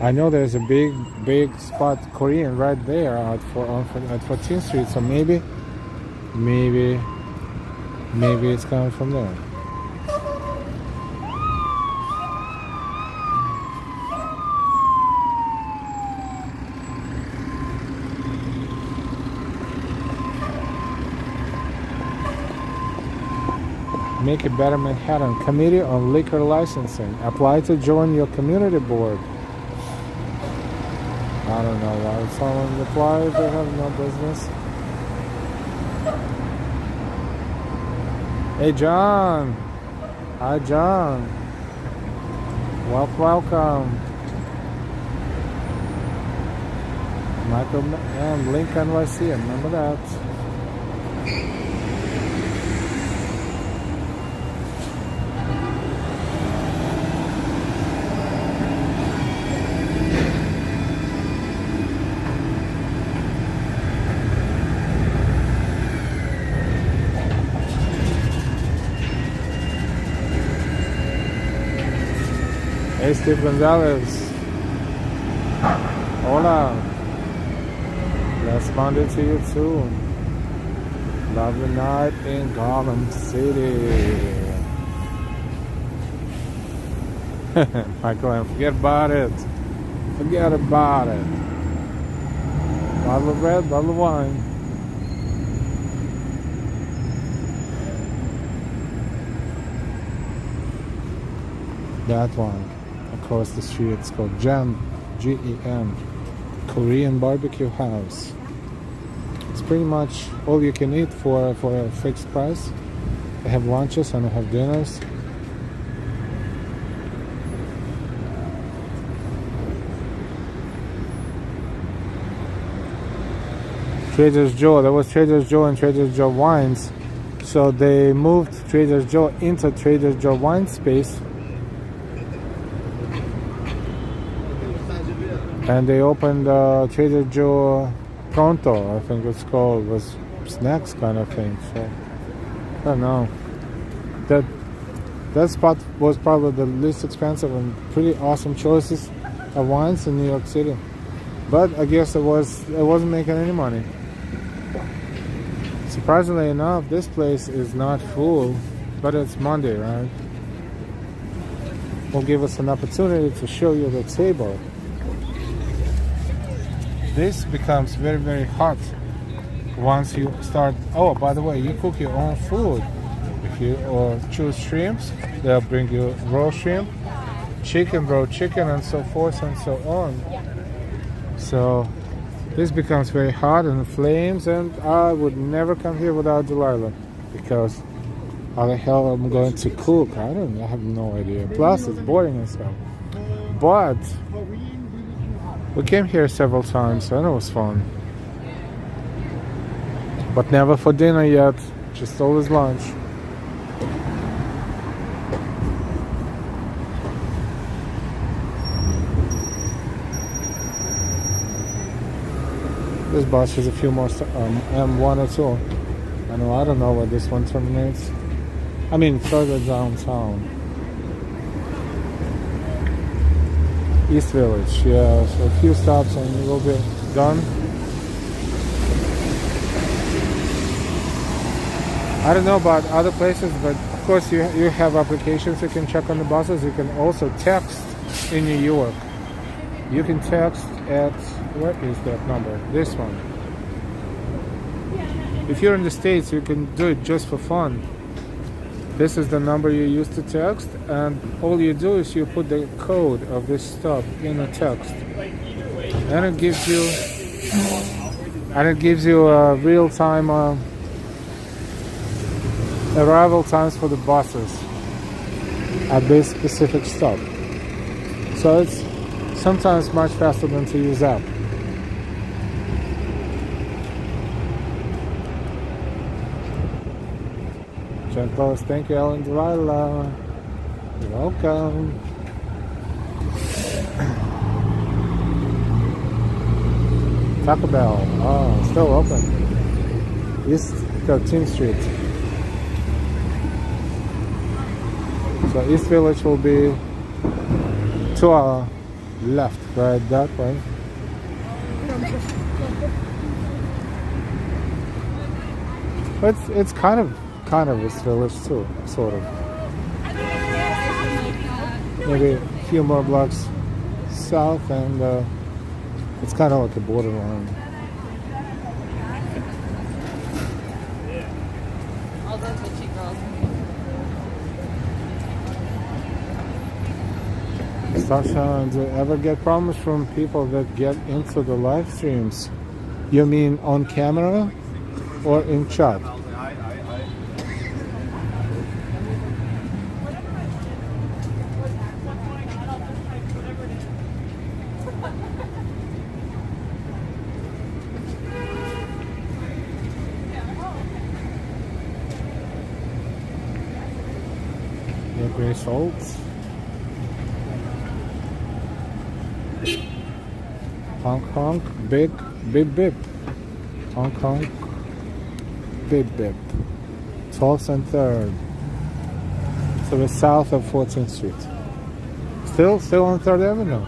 I know there's a big spot Korean right there at 14th Street. So maybe it's coming from there. Make a better Manhattan. Committee on Liquor Licensing. Apply to join your community board. I don't know why someone applies. They have no business. Hey, John. Hi, John. Welcome. Michael and Lincoln NYC. Remember that. Hey, Steve Gonzalez. Hola. Last Monday to you too. Lovely night in Garden City. Michael, forget about it. Forget about it. Bottle of red, bottle of wine. That one. Across the street, it's called Gen, G-E-N, Korean Barbecue House. It's pretty much all you can eat for a fixed price. They have lunches and they have dinners. Trader Joe, there was Trader Joe and Trader Joe Wines. So they moved Trader Joe into Trader Joe Wine space. And they opened Trader Joe Pronto, I think it's called, was snacks kind of thing. So I don't know. That spot was probably the least expensive and pretty awesome choices of wines in New York City. But I guess it wasn't making any money. Surprisingly enough, this place is not full, but it's Monday, right? Will give us an opportunity to show you the table. This becomes very, very hot once you start. Oh, by the way, you cook your own food. If you choose shrimps, they'll bring you raw shrimp, chicken, raw chicken, and so forth and so on. So this becomes very hot and flames, and I would never come here without Delilah, because how the hell am I going to cook? I have no idea. Plus, it's boring and stuff. But we came here several times and it was fun. But never for dinner yet, just always lunch. This bus has a few more, M1 or 2. I don't know where this one terminates. I mean, further downtown. East Village. Yeah, so a few stops and we'll be done. I don't know about other places, but of course you have applications you can check on the buses. You can also text in New York. You can text at, what is that number? This one. If you're in the States, you can do it just for fun. This is the number you use to text, and all you do is you put the code of this stop in a text, and it gives you a real-time arrival times for the buses at this specific stop. So it's sometimes much faster than to use app. Post. Thank you, Ellen Delilah. You're welcome. Taco Bell. Oh, still open. East 13th Street. So East Village will be to our left, right that way. But it's kind of East Village too, sort of. Maybe a few more blocks south, and it's kind of like a borderline. All those bitchy girls. Sasha, do you ever get problems from people that get into the live streams? You mean on camera or in chat? Gray salt. Honk honk, big bip. Honk honk, bip bip. 12th and 3rd. So we're south of 14th Street. Still on 3rd Avenue.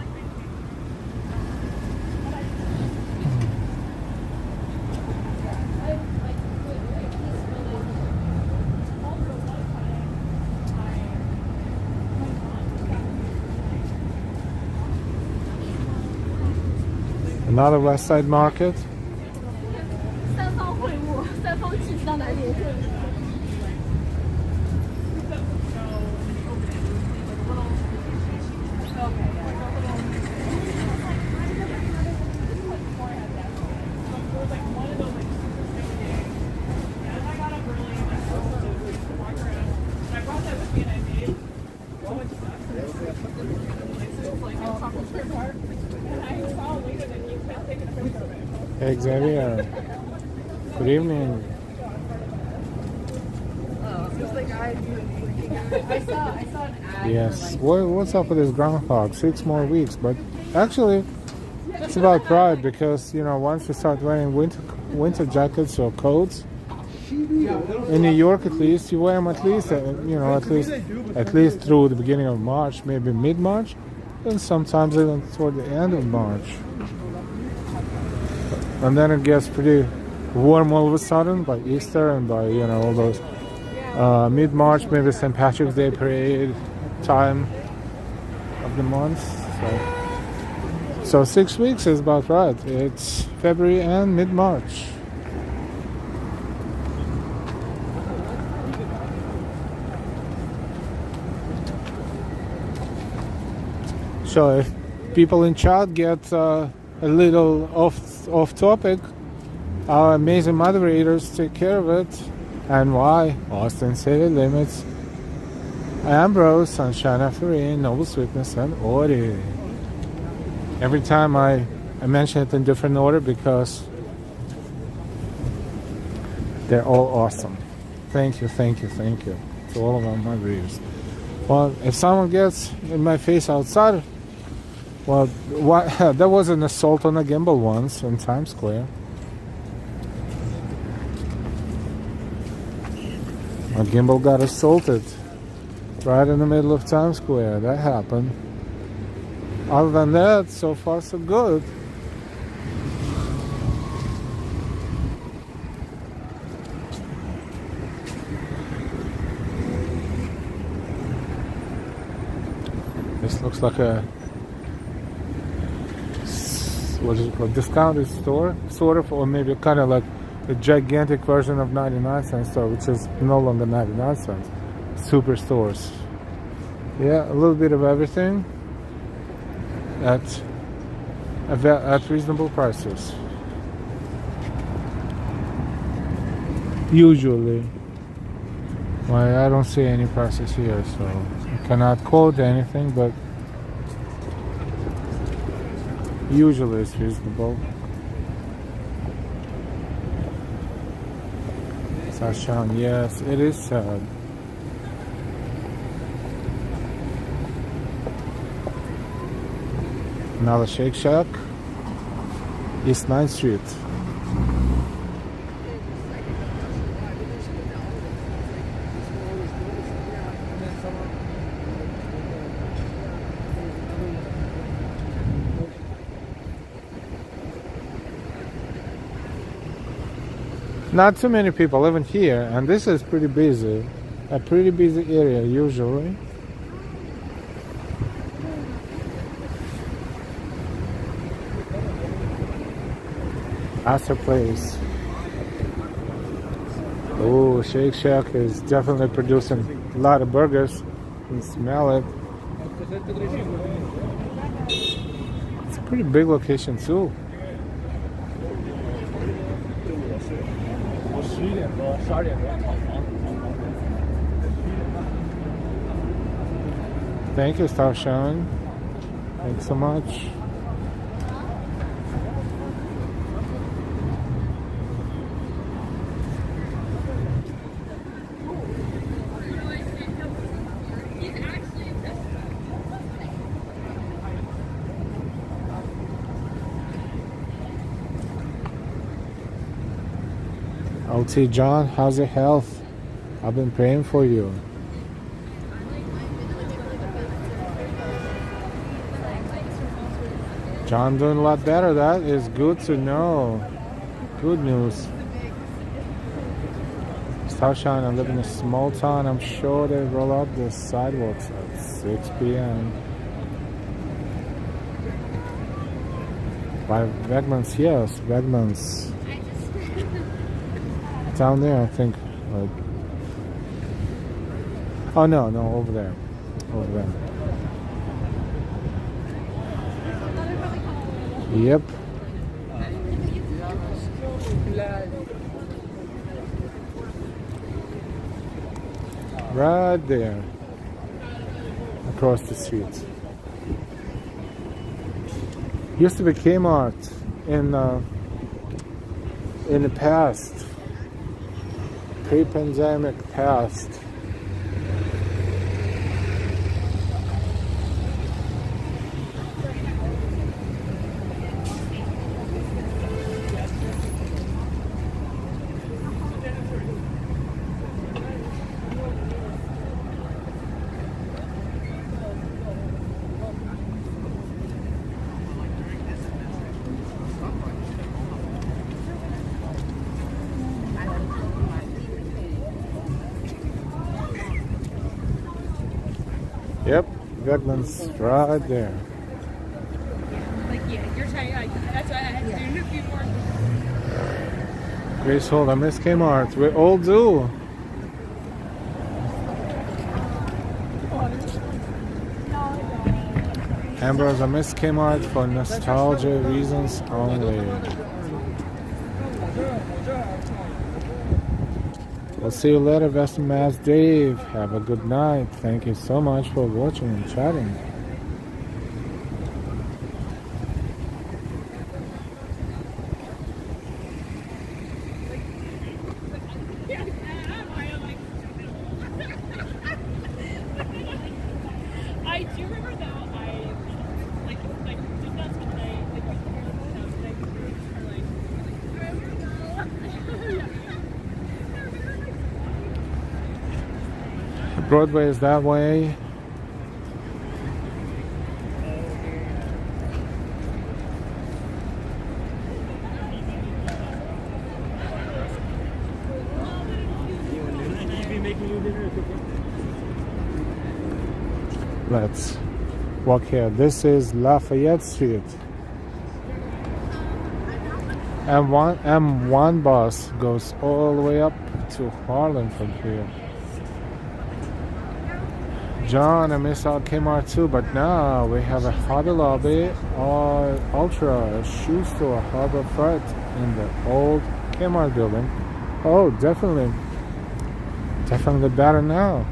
Another West Side Market. Hey Xavier, good evening. I saw an ad. Yes, what's up with this groundhog? 6 more weeks, but actually it's about pride, because once you start wearing winter jackets or coats in New York, at least you wear them at least through the beginning of March, maybe mid-March, and sometimes even toward the end of March. And then it gets pretty warm all of a sudden by Easter and by all those mid-March, maybe St. Patrick's Day parade time of the month. So 6 weeks is about right. It's February and mid-March. So if people in chat get a little off topic, our amazing moderators take care of it. And why? Austin City Limits, Ambrose, Sunshine Afterrain, Noble Sweetness, and Ori. Every time I mention it in different order because they're all awesome. Thank you to all of our moderators. Well, if someone gets in my face outside, well, there was an assault on a gimbal once in Times Square. A gimbal got assaulted right in the middle of Times Square. That happened. Other than that, so far so good. This looks like a, what is it called, discounted store, sort of, or maybe kind of like a gigantic version of 99-cent store, which is no longer 99 cents. Superstores. Yeah, a little bit of everything at reasonable prices. Usually. Well, I don't see any prices here, so I cannot quote anything, but usually it's reasonable. Sashan, yes, it is sad. Another Shake Shack, East 9th Street. Not too many people even here, and this is pretty busy. A pretty busy area usually. Astor Place. Oh, Shake Shack is definitely producing a lot of burgers. You can smell it. It's a pretty big location too. Thank you, Starshan. Thanks so much. LT John, how's your health? I've been praying for you. John doing a lot better. That is good to know. Good news. Starshine, I live in a small town. I'm sure they roll out the sidewalks at 6 p.m. By Wegmans, yes, Wegmans. Down there, I think. Like, oh no, over there. Over there. Yep. Right there. Across the street. Used to be Kmart in the past. Pre-pandemic past. Yep, Wegmans right there. Like, yeah, you're trying, that's why I had to do a few more. Grace Hold, I miss Kmart. We all do. Ambrose, I miss Kmart for nostalgia reasons only. We'll see you later, Western Mass Dave. Have a good night. Thank you so much for watching and chatting. I do remember though, like just that's when Broadway is that way. making you dinner? It's okay. Let's walk here. This is Lafayette Street. M1 bus goes all the way up to Harlem from here. John, I miss out Kmart too, but now we have a Hobby Lobby or Ultra, a shoe store, Harbor Freight in the old Kmart building. Oh, definitely better now.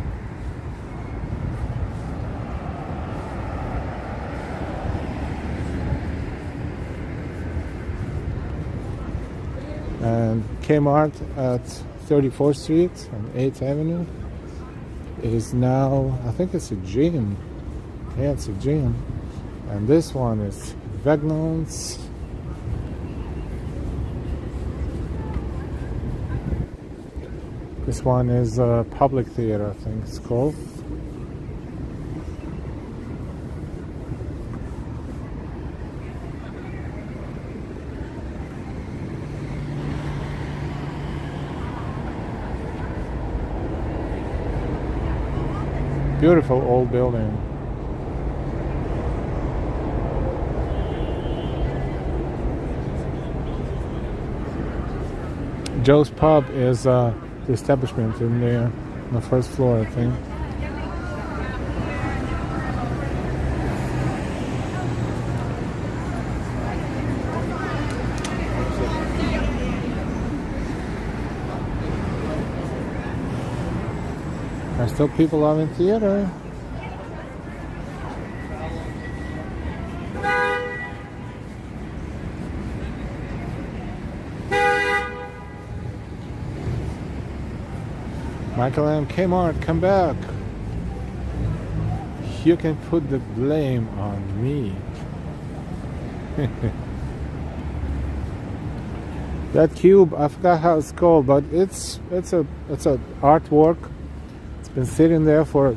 And Kmart at 34th Street and 8th Avenue is now, I think it's a gym. Yeah, it's a gym. And this one is Vegnon's. This one is a public theater, I think it's called. Beautiful old building. Joe's Pub is the establishment in there, on the first floor, I think. There's still people out in theater. Michael M. Kmart, come back. You can put the blame on me. That cube, I forgot how it's called, but it's a artwork. It's been sitting there for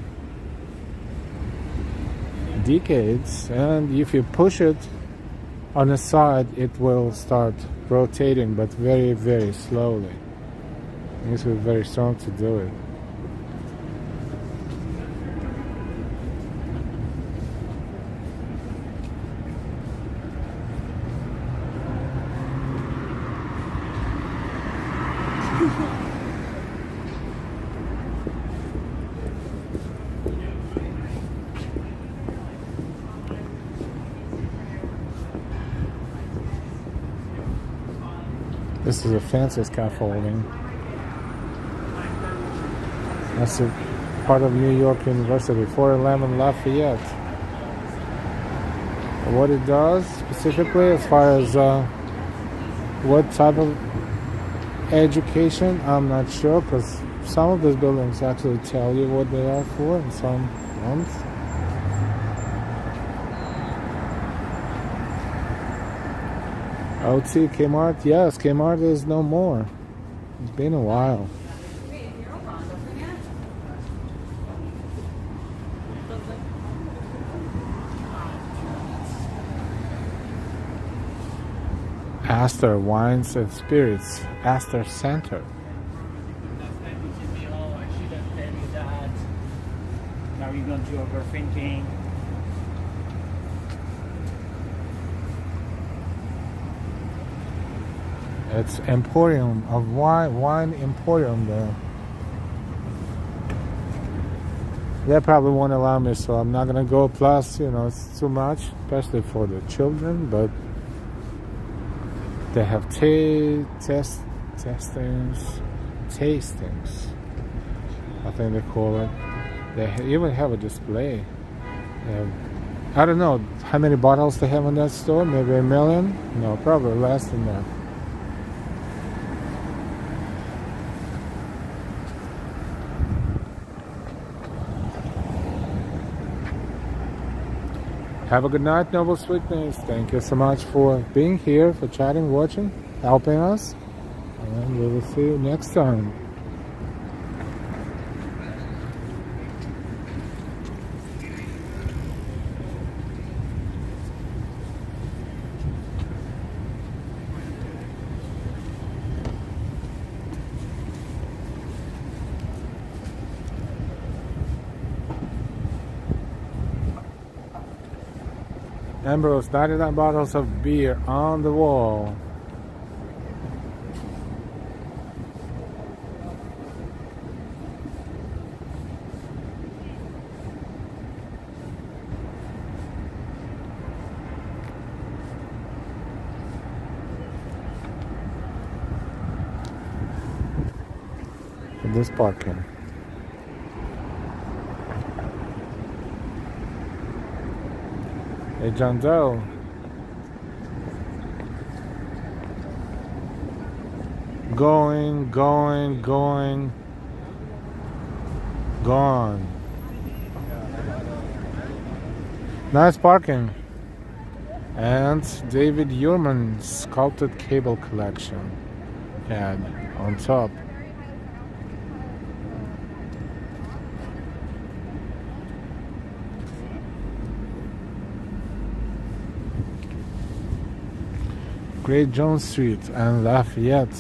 decades, and if you push it on the side, it will start rotating, but very, very slowly. It needs to be very strong to do it. This is a fancy scaffolding. That's a part of New York University, 411 Lafayette. What it does specifically, as far as what type of education, I'm not sure, because some of these buildings actually tell you what they are for, and some don't. OT Kmart, yes, Kmart is no more. It's been a while. Astor Wines and Spirits, Astor Center. I should have told you that. Now you're going to overthinking. It's Emporium of Wine Emporium there. They probably won't allow me, so I'm not gonna go. Plus, it's too much, especially for the children. But they have tastings, I think they call it. They even have a display. I don't know how many bottles they have in that store. Maybe 1 million? No, probably less than that. Have a good night, Noble Sweetness. Thank you so much for being here, for chatting, watching, helping us. And we will see you next time. Ambrose, 99 bottles of beer on the wall. This parking. Hey, John Doe. Going, gone. Nice parking. And David Yurman's sculpted cable collection had on top. Great Jones Street and Lafayette.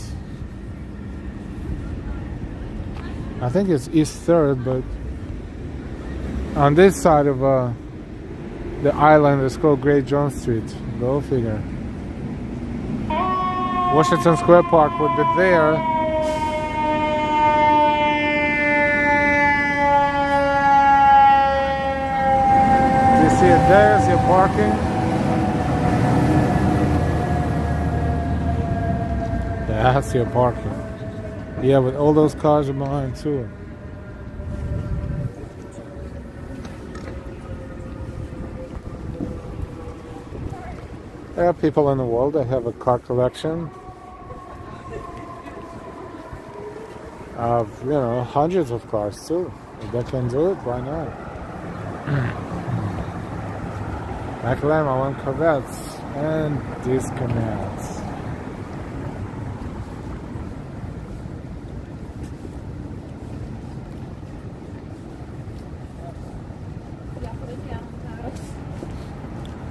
I think it's East 3rd, but on this side of the island it's called Great Jones Street. Go figure. Washington Square Park would be there. Do you see it there as you're parking? That's your parking. Yeah, with all those cars behind too. There are people in the world that have a car collection of, hundreds of cars too. If they can do it, why not? McLaren, I want Corvettes and these Camaros.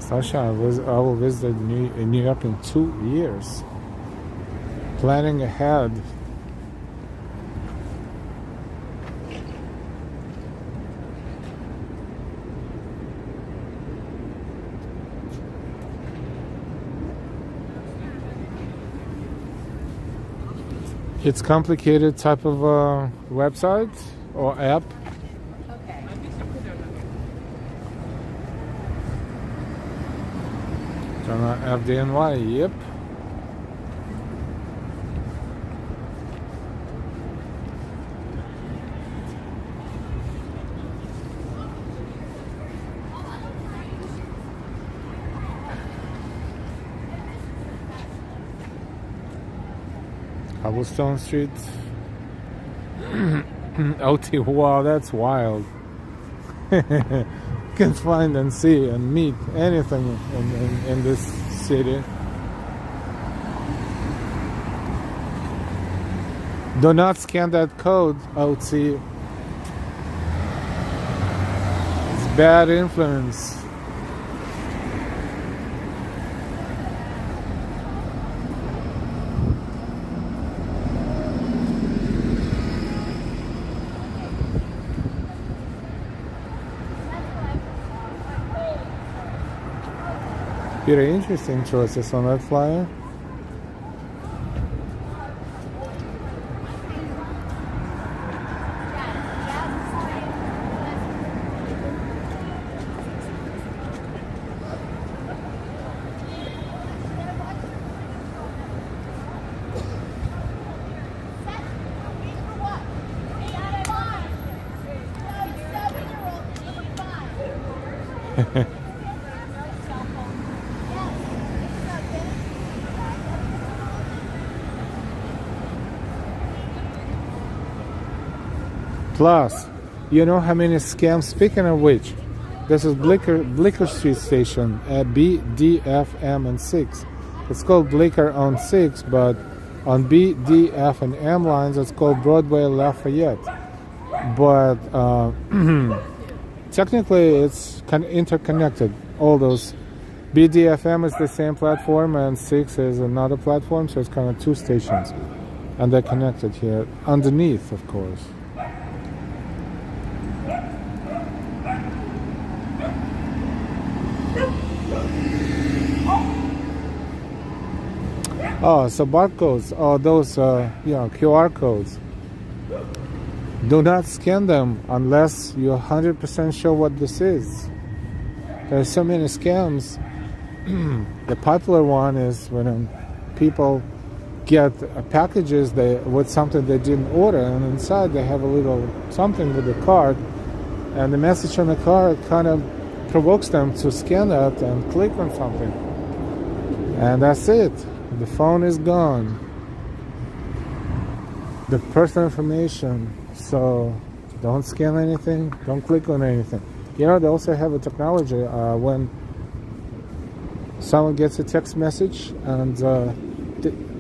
Sasha, I will visit New York in 2 years. Planning ahead. It's complicated type of website or app. FDNY, yep. Cobblestone Street. OT, wow, that's wild. Can find and see and meet anything in this city. Do not scan that code, OT. It's bad influence. Very interesting choices on that flyer. Plus, you know how many scams? Speaking of which, this is Blicker Street Station at B, D, F, M, and 6. It's called Blicker on 6, but on B, D, F, and M lines, it's called Broadway Lafayette. But technically, it's kind of interconnected. All those B, D, F, M is the same platform, and 6 is another platform, so it's kind of two stations, and they're connected here underneath, of course. Oh, so barcodes, oh, those, QR codes. Do not scan them unless you're 100% sure what this is. There's so many scams. The popular one is when people get packages with something they didn't order, and inside they have a little something with the card, and the message on the card kind of provokes them to scan that and click on something. And that's it. The phone is gone. The personal information. So don't scan anything. Don't click on anything. They also have a technology when someone gets a text message and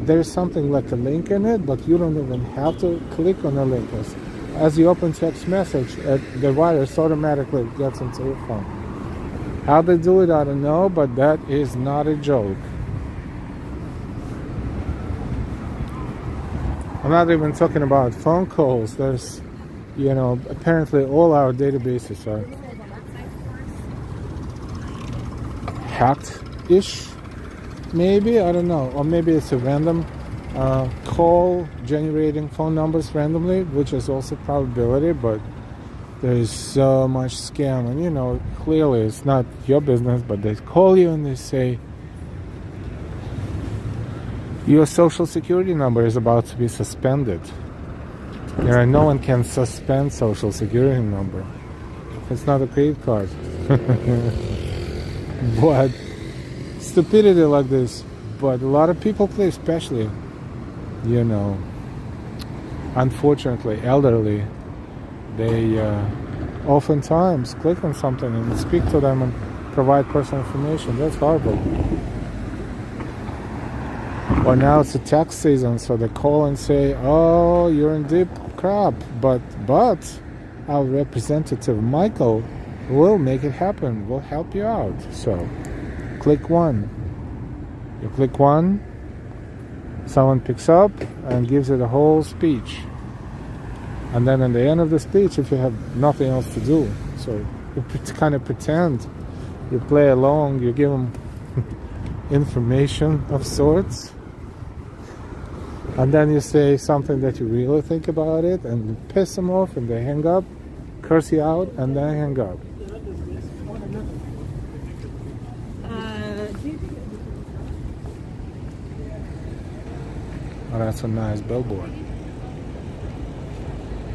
there's something like a link in it, but you don't even have to click on the link. As you open text message, the virus automatically gets into your phone. How they do it, I don't know, but that is not a joke. I'm not even talking about phone calls. There's, apparently all our databases are hacked-ish, maybe, I don't know. Or maybe it's a random call generating phone numbers randomly, which is also probability, but there is so much scam. And, clearly it's not your business, but they call you and they say, your social security number is about to be suspended. No one can suspend social security number. It's not a credit card. But stupidity like this. But a lot of people play, especially, unfortunately, elderly. They oftentimes click on something and speak to them and provide personal information. That's horrible. Or now it's a tax season, so they call and say, oh, you're in deep crap, but our representative Michael will make it happen. We'll help you out. So click one. You click one, someone picks up and gives it a whole speech. And then at the end of the speech, if you have nothing else to do, so you kind of pretend, you play along, you give them information of sorts. And then you say something that you really think about it, and you piss them off, and they hang up, curse you out, and then hang up. Oh, that's a nice billboard.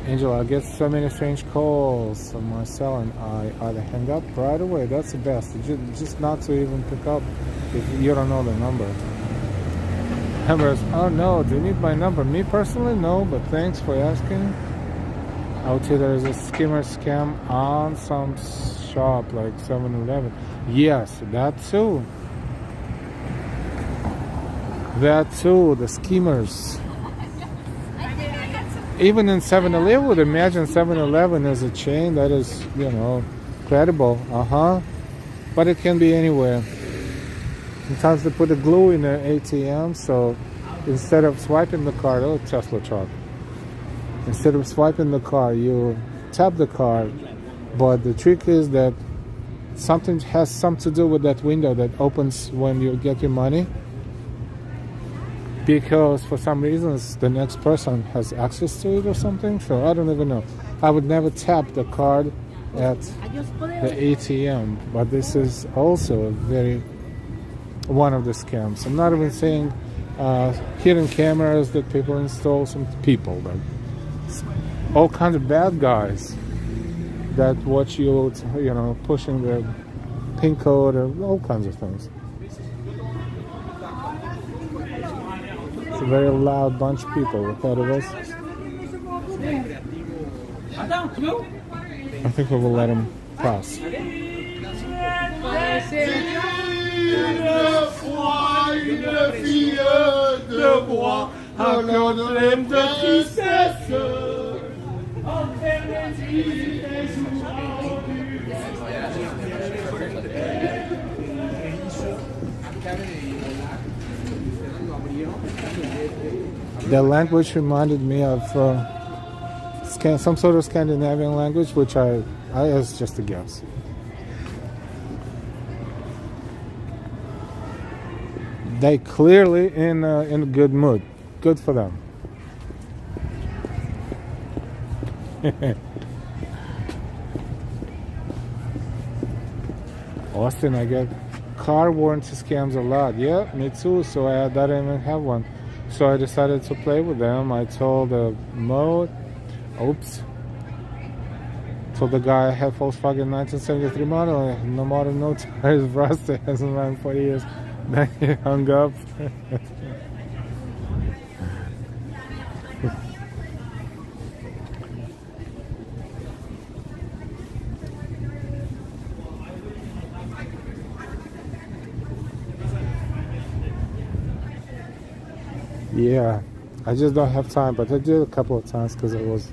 Angel, I get so many strange calls on my cell, and I either hang up right away. That's the best. Just not to even pick up if you don't know the number. Members, oh no, do you need my number? Me personally, no, but thanks for asking. Out here there is a skimmer scam on some shop like 7-Eleven. Yes, that too. That too, the skimmers. Even in 7-Eleven, would imagine 7-Eleven is a chain that is, credible. But it can be anywhere. Sometimes they put a glue in the ATM, so instead of swiping the card, Tesla truck. Instead of swiping the card, you tap the card. But the trick is that something has something to do with that window that opens when you get your money. Because for some reasons, the next person has access to it or something. So I don't even know. I would never tap the card at the ATM. But this is also one of the scams. I'm not even saying hidden cameras that people install, some people, but all kinds of bad guys that watch you, pushing the PIN code or all kinds of things. It's a very loud bunch of people ahead of us. I think we will let him pass. Une fille de bois, un emblème de tristesse. The language reminded me of some sort of Scandinavian language, which I is just a guess. they clearly in a good mood. Good for them. Austin, I get car warranty scams a lot. Yeah, me too. So I didn't even have one. So I decided to play with them. I told Mo, oops. Told the guy I had Volkswagen 1973 model. No model, no tires, rusted, hasn't run for years. Then he hung up. Yeah, I just don't have time, but I did a couple of times because I was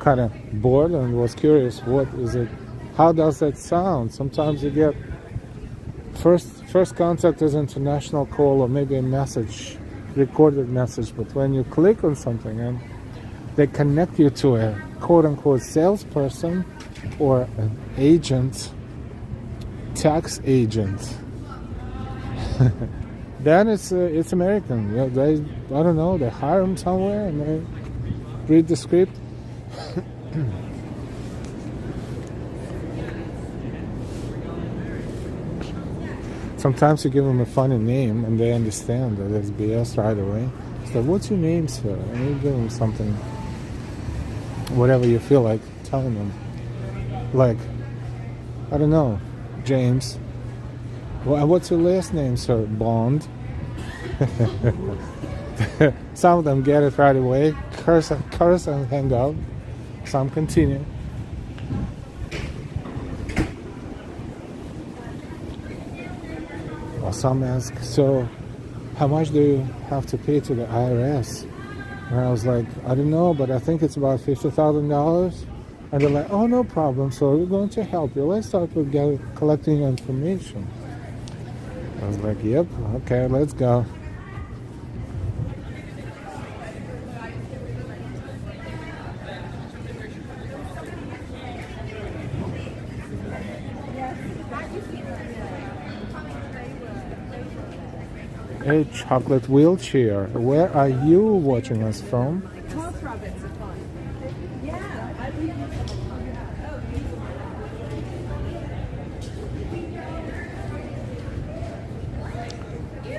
kind of bored and was curious. What is it? How does that sound? Sometimes you get first contact is international call or maybe a message, recorded message. But when you click on something and they connect you to a quote-unquote salesperson or an agent, tax agent. Then it's American. Yeah, I don't know. They hire them somewhere and they read the script. Sometimes you give them a funny name and they understand that it's BS right away. It's like, what's your name, sir? And you give them something, whatever you feel like telling them. Like, I don't know, James. Well, what's your last name, sir? Bond. Some of them get it right away, curse and hang up. Some continue. Or some ask, so how much do you have to pay to the IRS? And I was like, I don't know, but I think it's about $50,000. And they're like, oh, no problem. So we're going to help you. Let's start with collecting information. I was like, yep, okay, let's go. A chocolate wheelchair. Where are you watching us from?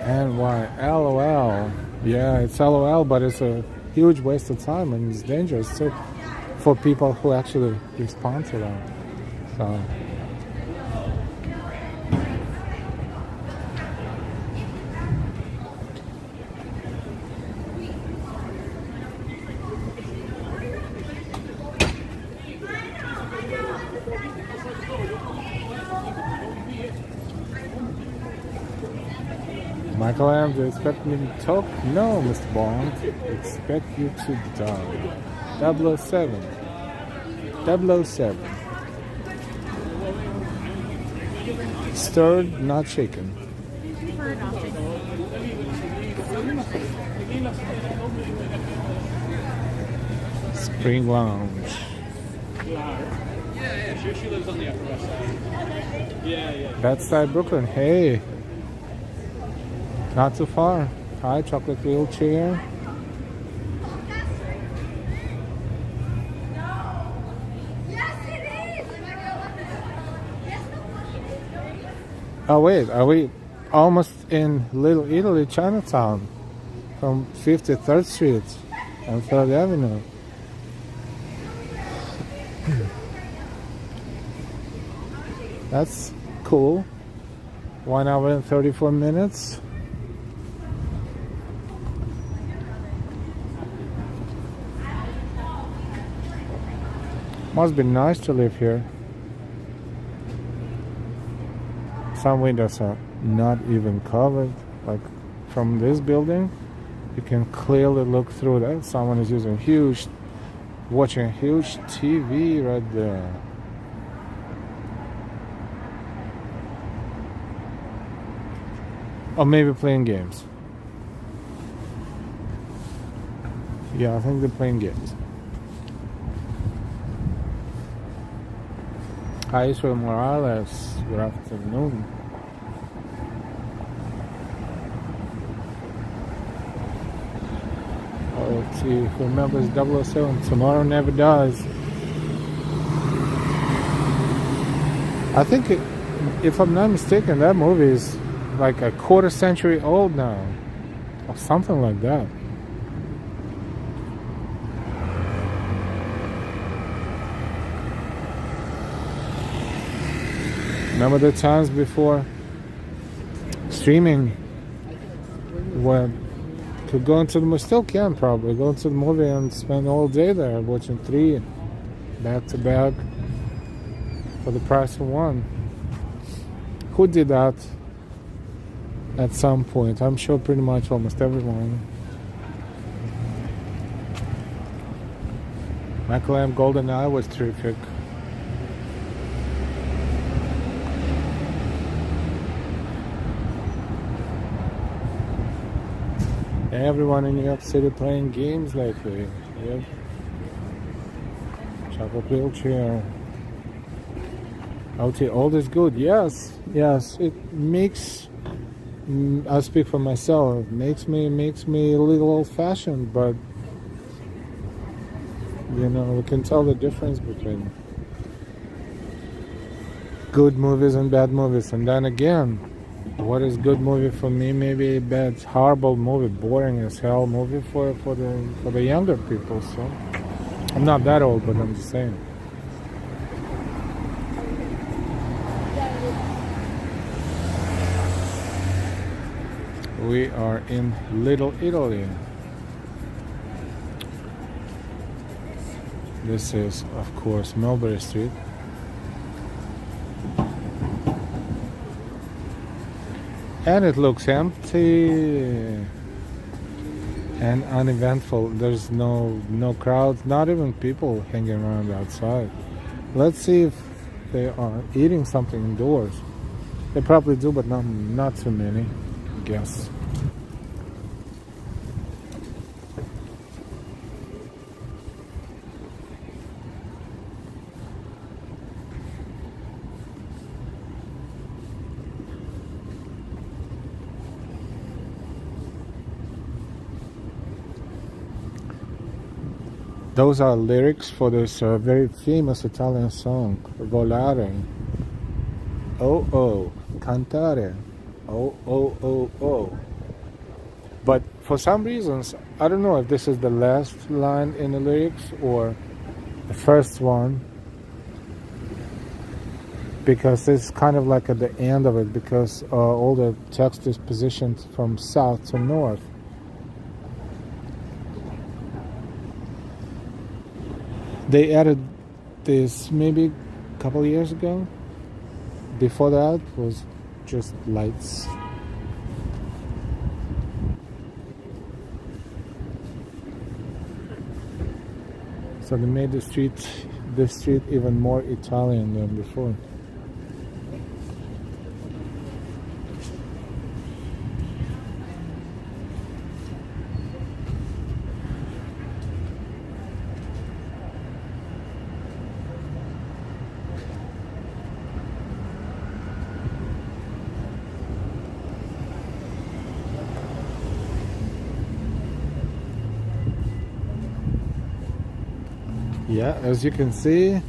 And why? LOL. Yeah, it's LOL, but it's a huge waste of time and it's dangerous too for people who actually respond to that. So. Michael M., do you expect me to talk? No, Mr. Bond. Expect you to die. 007. 007. Stirred, not shaken. Spring Lounge. Yeah, sure. She lives on the Upper West Side. Yeah. That's side Brooklyn. Hey. Not too far. Hi, chocolate wheelchair. Oh wait, are we almost in Little Italy, Chinatown, from 53rd Street and 3rd Avenue? That's cool. 1 hour and 34 minutes. Must be nice to live here. Some windows are not even covered. Like from this building, you can clearly look through that. Someone is watching a huge TV right there. Or maybe playing games. Yeah, I think they're playing games. Hi, Israel Morales. Good afternoon. Let's see if he remembers 007. Tomorrow Never Dies. I think, if I'm not mistaken, that movie is like a quarter century old now, or something like that. Remember the times before streaming, when could go into the, still can probably go into the movie and spend all day there watching 3 back to back for the price of 1. Who did that at some point? I'm sure pretty much almost everyone. Michael M. GoldenEye was terrific. Everyone in New York City playing games lately. Yep. Chocolate wheelchair. OT, old is good. Yes, yes. It makes. I speak for myself. It makes me a little old-fashioned, but you know, we can tell the difference between good movies and bad movies. And then again, what is good movie for me? Maybe a bad, horrible movie, boring as hell movie for the younger people. So I'm not that old, but I'm just saying. We are in Little Italy. This is, of course, Mulberry Street. And it looks empty and uneventful. There's no crowds, not even people hanging around outside. Let's see if they are eating something indoors. They probably do, but not too many, I guess. Those are lyrics for this very famous Italian song, Volare. Oh, oh, cantare. Oh, oh, oh, oh. But for some reasons, I don't know if this is the last line in the lyrics or the first one, because it's kind of like at the end of it, because all the text is positioned from south to north. They added this maybe a couple of years ago. Before that was just lights. So they made this street even more Italian than before. Yeah, as you can see,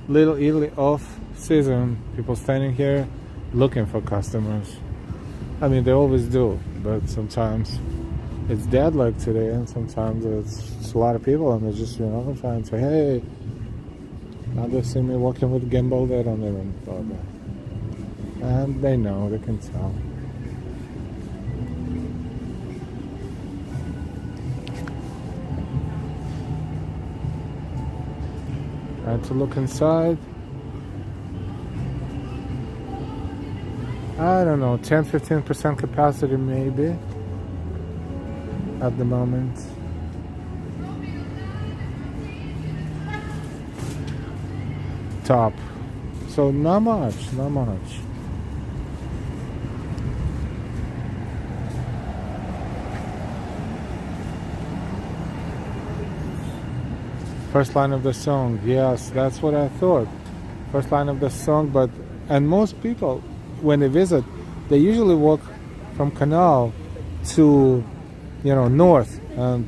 Little Italy off season. People standing here looking for customers. I mean, they always do, but sometimes it's dead like today, and sometimes it's a lot of people, and they're just, you know, trying to say, hey. Now they see me walking with gimbal, they don't even bother. And they know, they can tell. Trying to look inside. I don't know, 10-15% capacity maybe at the moment. Top. So not much. First line of the song, yes, that's what I thought. First line of the song, and most people, when they visit, they usually walk from Canal to, north, and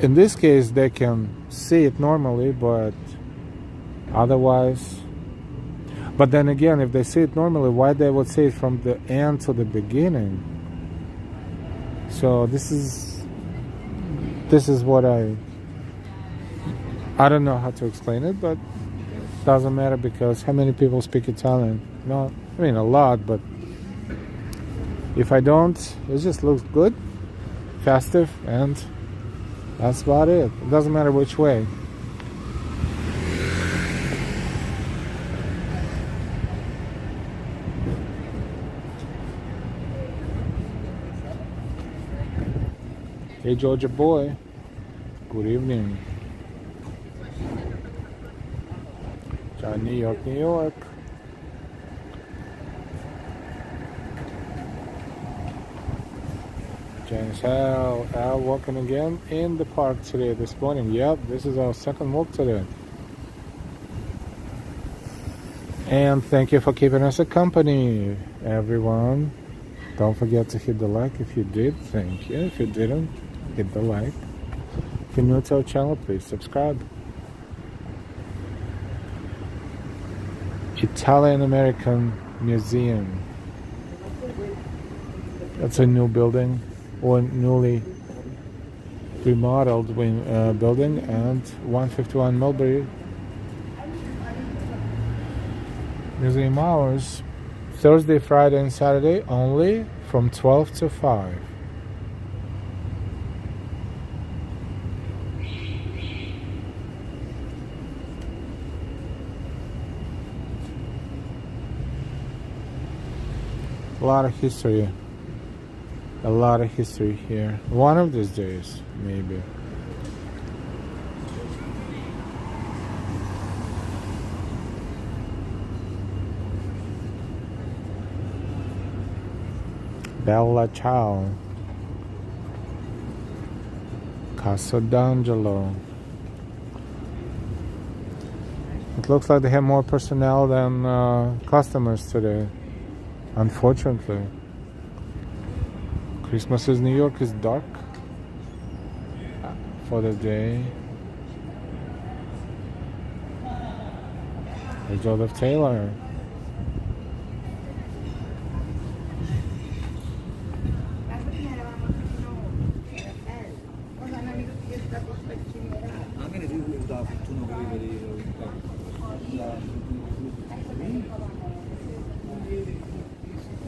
in this case they can see it normally, but otherwise. But then again, if they see it normally, why they would see it from the end to the beginning? So this is what I don't know how to explain it, but doesn't matter, because how many people speak Italian? No, I mean a lot, but if I don't, it just looks good, festive, and that's about it. It doesn't matter which way. Hey Georgia boy, good evening. John, New York, New York. James Al walking again in the park today this morning. Yep, this is our second walk today. And thank you for keeping us a company, everyone. Don't forget to hit the like if you did. Thank you. If you didn't, hit the like. If you're new to our channel, please subscribe. Italian American Museum. That's a new building, or newly remodeled building, and 151 Mulberry. Museum hours Thursday, Friday, and Saturday only from 12 to 5. A lot of history. A lot of history here. One of these days, maybe. Bella Ciao. Casa d'Angelo. It looks like they have more personnel than customers today. Unfortunately. Christmas in New York is dark for the day. Hey, Joseph Taylor.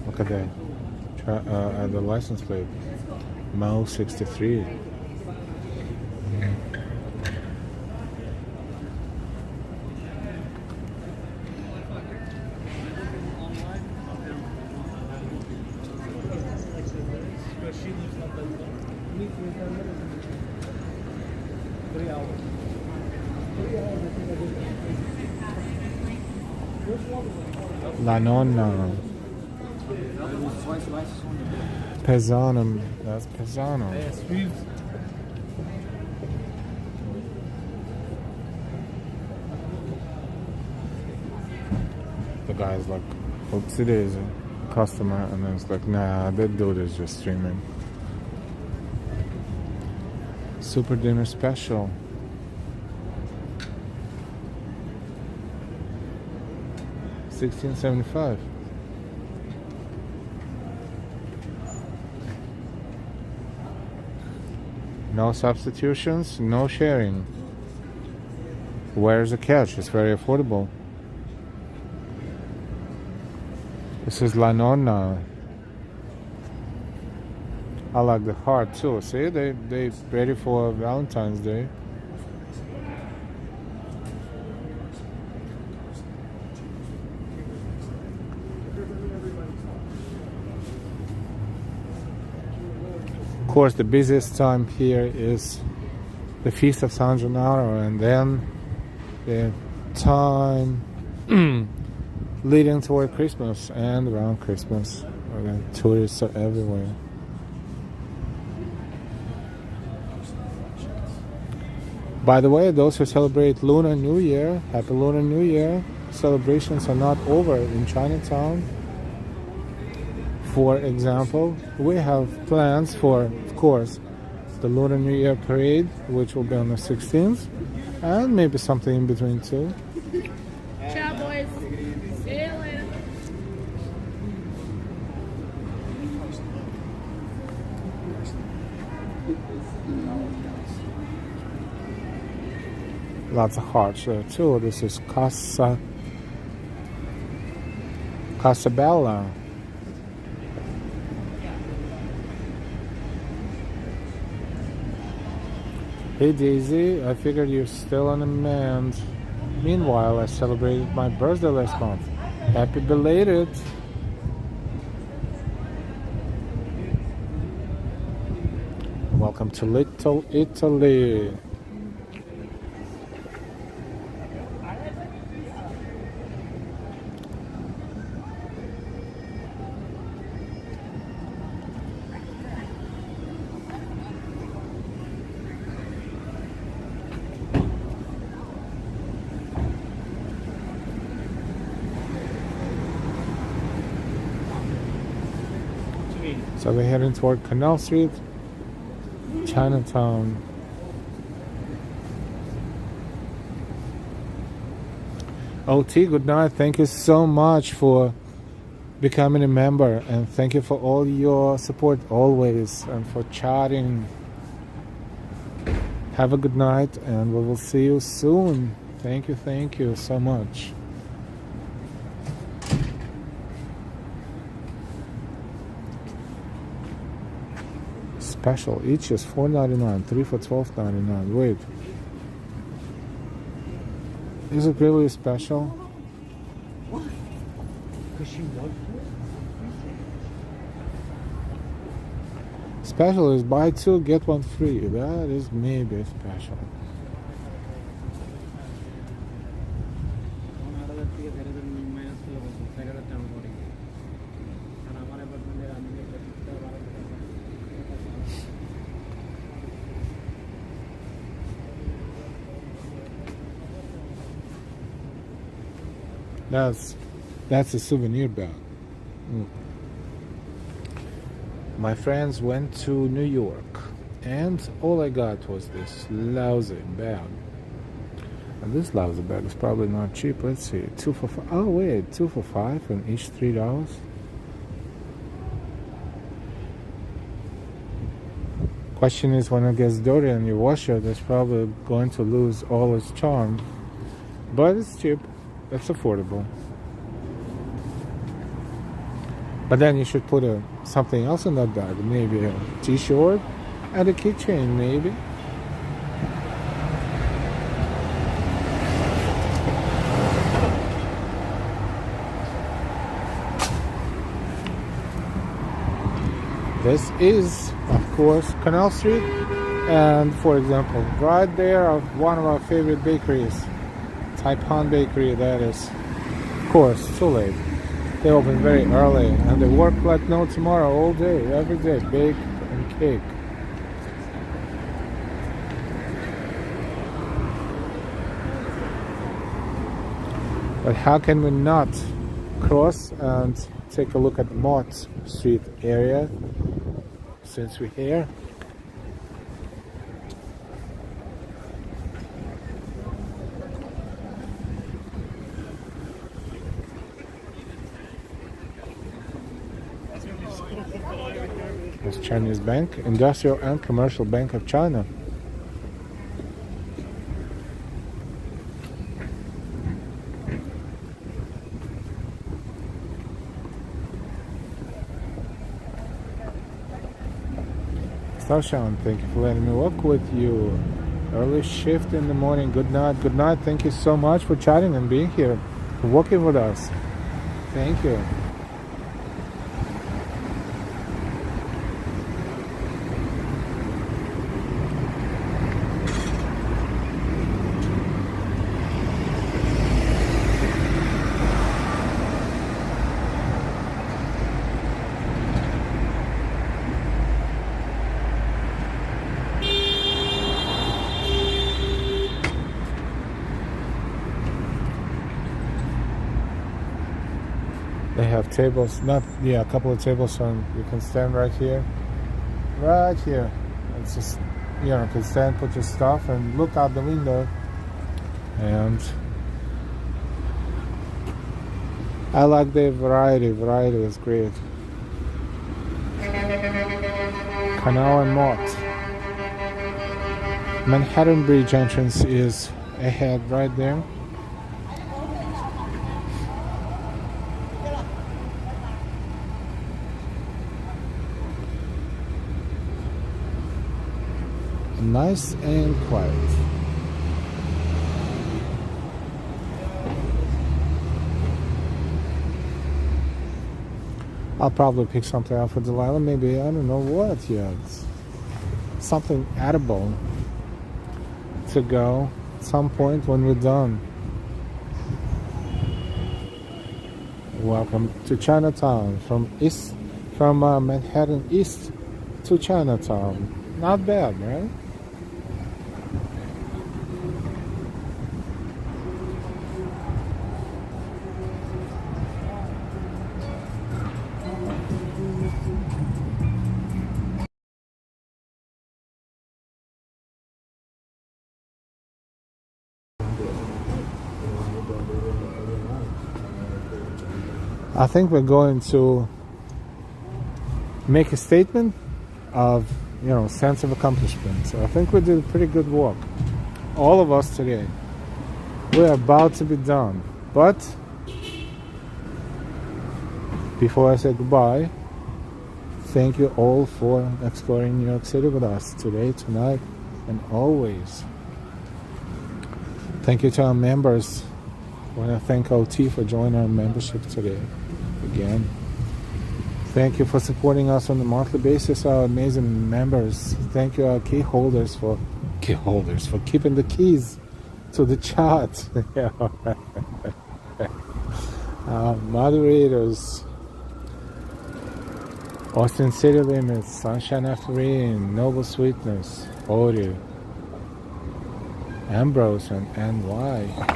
Look at that. At the license plate. Mo 63. La Nonna. Pesano. That's Pesano. The guy's like, oops, it is a customer, and then it's like, nah, that dude is just streaming. Super dinner special. $16.75. No substitutions, no sharing. Where's the catch? It's very affordable. This is La Nonna. I like the heart too. See, they ready for Valentine's Day. Of course, the busiest time here is the Feast of San Gennaro, and then the time leading toward Christmas and around Christmas. The tourists are everywhere. By the way, those who celebrate Lunar New Year, Happy Lunar New Year. Celebrations are not over in Chinatown. For example, we have plans for, of course, the Lunar New Year parade, which will be on the 16th, and maybe something in between too. Ciao, boys. See you later. Lots of hearts there too. This is Casabella. Hey Daisy, I figured you're still on the mend. Meanwhile, I celebrated my birthday last month. Happy belated! Welcome to Little Italy. So we're heading toward Canal Street, Chinatown. OT, good night. Thank you so much for becoming a member, and thank you for all your support always and for chatting. Have a good night, and we will see you soon. Thank you so much. Special, each is $4.99, 3 for $12.99. Wait, is it really special? Why? Because she worked for it? Special is buy two get one free. That is maybe special. That's a souvenir bag. My friends went to New York, and all I got was this lousy bag. And this lousy bag is probably not cheap. Let's see, 2 for 5. Oh wait, 2 for 5 and each $3. Question is, when it gets dirty and you wash it, it's probably going to lose all its charm. But it's cheap. It's affordable. But then you should put something else in that bag. Maybe a t-shirt and a keychain, maybe. This is, of course, Canal Street. And for example, right there of one of our favorite bakeries, Taipan Bakery, that is, of course, too late. They open very early and they work like no tomorrow, all day, every day, bake and cake. But how can we not cross and take a look at Mott Street area since we're here? It's Chinese Bank, Industrial and Commercial Bank of China. Starshan, thank you for letting me walk with you. Early shift in the morning. Good night. Good night. Thank you so much for chatting and being here, for walking with us. Thank you. They have tables, a couple of tables, so you can stand right here. It's just can stand, put your stuff, and look out the window. And I like the variety. Variety is great. Canal and Mott. Manhattan Bridge entrance is ahead right there. Nice and quiet. I'll probably pick something out for Delilah. Maybe, I don't know what yet. Something edible to go at some point when we're done. Welcome to Chinatown from Manhattan East to Chinatown. Not bad, right? I think we're going to make a statement of, sense of accomplishment. So I think we did pretty good work. All of us today. We're about to be done. But before I say goodbye, thank you all for exploring New York City with us today, tonight, and always. Thank you to our members. I want to thank OT for joining our membership today. Again, thank you for supporting us on a monthly basis, our amazing members. Thank you, our key holders for keeping the keys to the chart. Moderators, Austin City Limits, Sunshine After Rain, Noble Sweetness, Audio, Ambrose, and NY.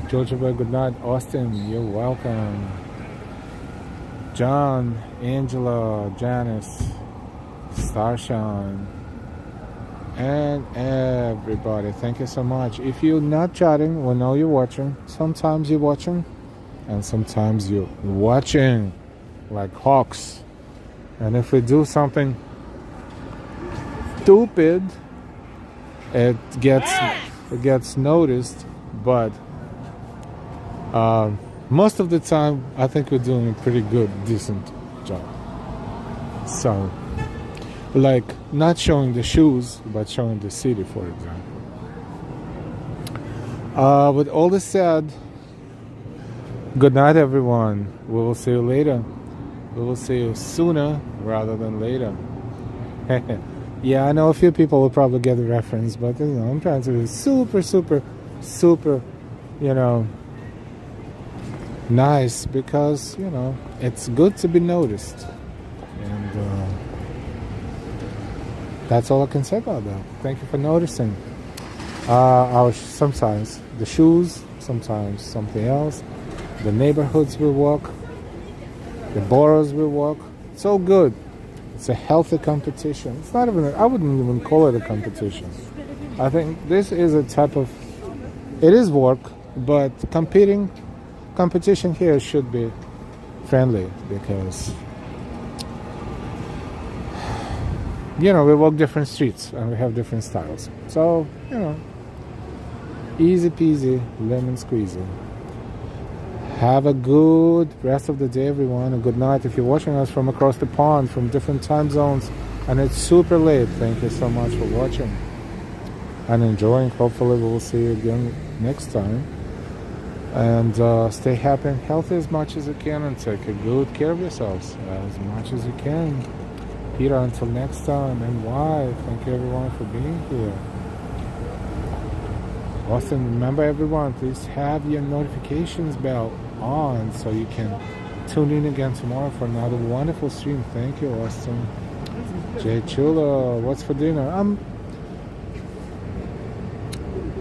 Georgia, good night. Austin, you're welcome. John, Angela, Janice, Starshine, and everybody, thank you so much. If you're not chatting, we know you're watching. Sometimes you're watching, and sometimes you're watching like hawks. And if we do something stupid, it gets noticed, but most of the time I think we're doing a pretty good, decent job. So, like, not showing the shoes, but showing the city, for example. With all this said, good night, everyone. We will see you later. We will see you sooner rather than later. Yeah, I know a few people will probably get the reference, but I'm trying to be super, nice, because it's good to be noticed, and that's all I can say about that. Thank you for noticing. Sometimes the shoes, sometimes something else, the neighborhoods we walk, the boroughs we walk. It's all good. It's a healthy competition. It's not even, I wouldn't even call it a competition. I think this is a type of, it is work, but competition here should be friendly, because we walk different streets and we have different styles. So, easy peasy, lemon squeezy. Have a good rest of the day, everyone. A good night. If you're watching us from across the pond, from different time zones, and it's super late, thank you so much for watching and enjoying. Hopefully we will see you again next time. And stay happy and healthy as much as you can, and take a good care of yourselves as much as you can. Peter, until next time, and why? Thank you, everyone, for being here. Austin, remember, everyone, please have your notifications bell on so you can tune in again tomorrow for another wonderful stream. Thank you, Austin. Jay Chula, what's for dinner?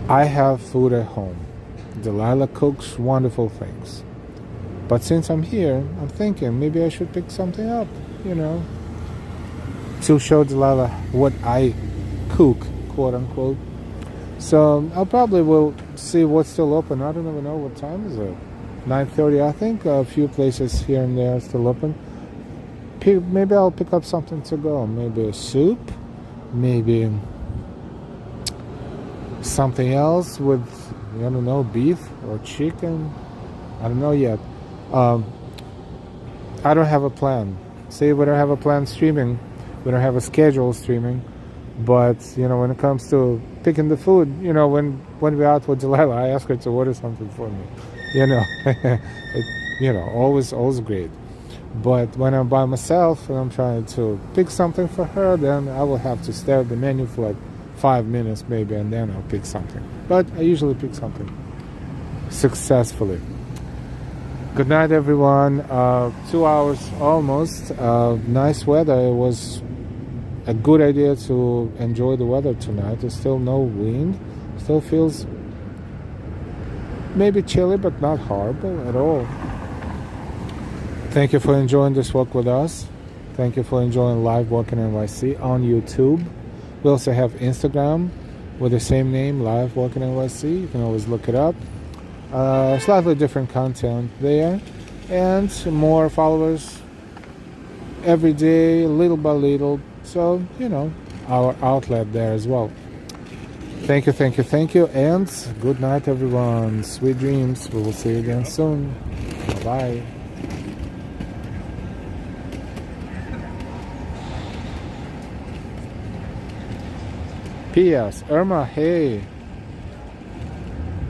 I have food at home. Delilah cooks wonderful things. But since I'm here, I'm thinking maybe I should pick something up, to show Delilah what I cook, quote unquote. So I probably will see what's still open. I don't even know what time is it. 9:30, I think. A few places here and there are still open. Maybe I'll pick up something to go. Maybe a soup. Maybe something else with, I don't know, beef or chicken. I don't know yet. I don't have a plan. See, we don't have a plan streaming. We don't have a schedule streaming. But, you know, when it comes to picking the food, you know, when we're out with Delilah, I ask her to order something for me. You know, always great. But when I'm by myself and I'm trying to pick something for her, then I will have to stare at the menu for like 5 minutes maybe, and then I'll pick something. But I usually pick something successfully. Good night, everyone. 2 hours almost. Nice weather. It was a good idea to enjoy the weather tonight. There's still no wind. Still feels maybe chilly, but not horrible at all. Thank you for enjoying this walk with us. Thank you for enjoying Live Walking NYC on YouTube. We also have Instagram with the same name, Live Walking NYC. You can always look it up. Slightly different content there, and more followers every day, little by little. So, you know, our outlet there as well. Thank you, and good night, everyone. Sweet dreams. We will see you again soon. Bye. P.S. Irma, hey.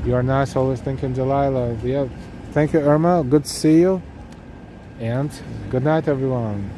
You are nice, always thinking Delilah. Yeah. Thank you, Irma. Good to see you. And good night, everyone.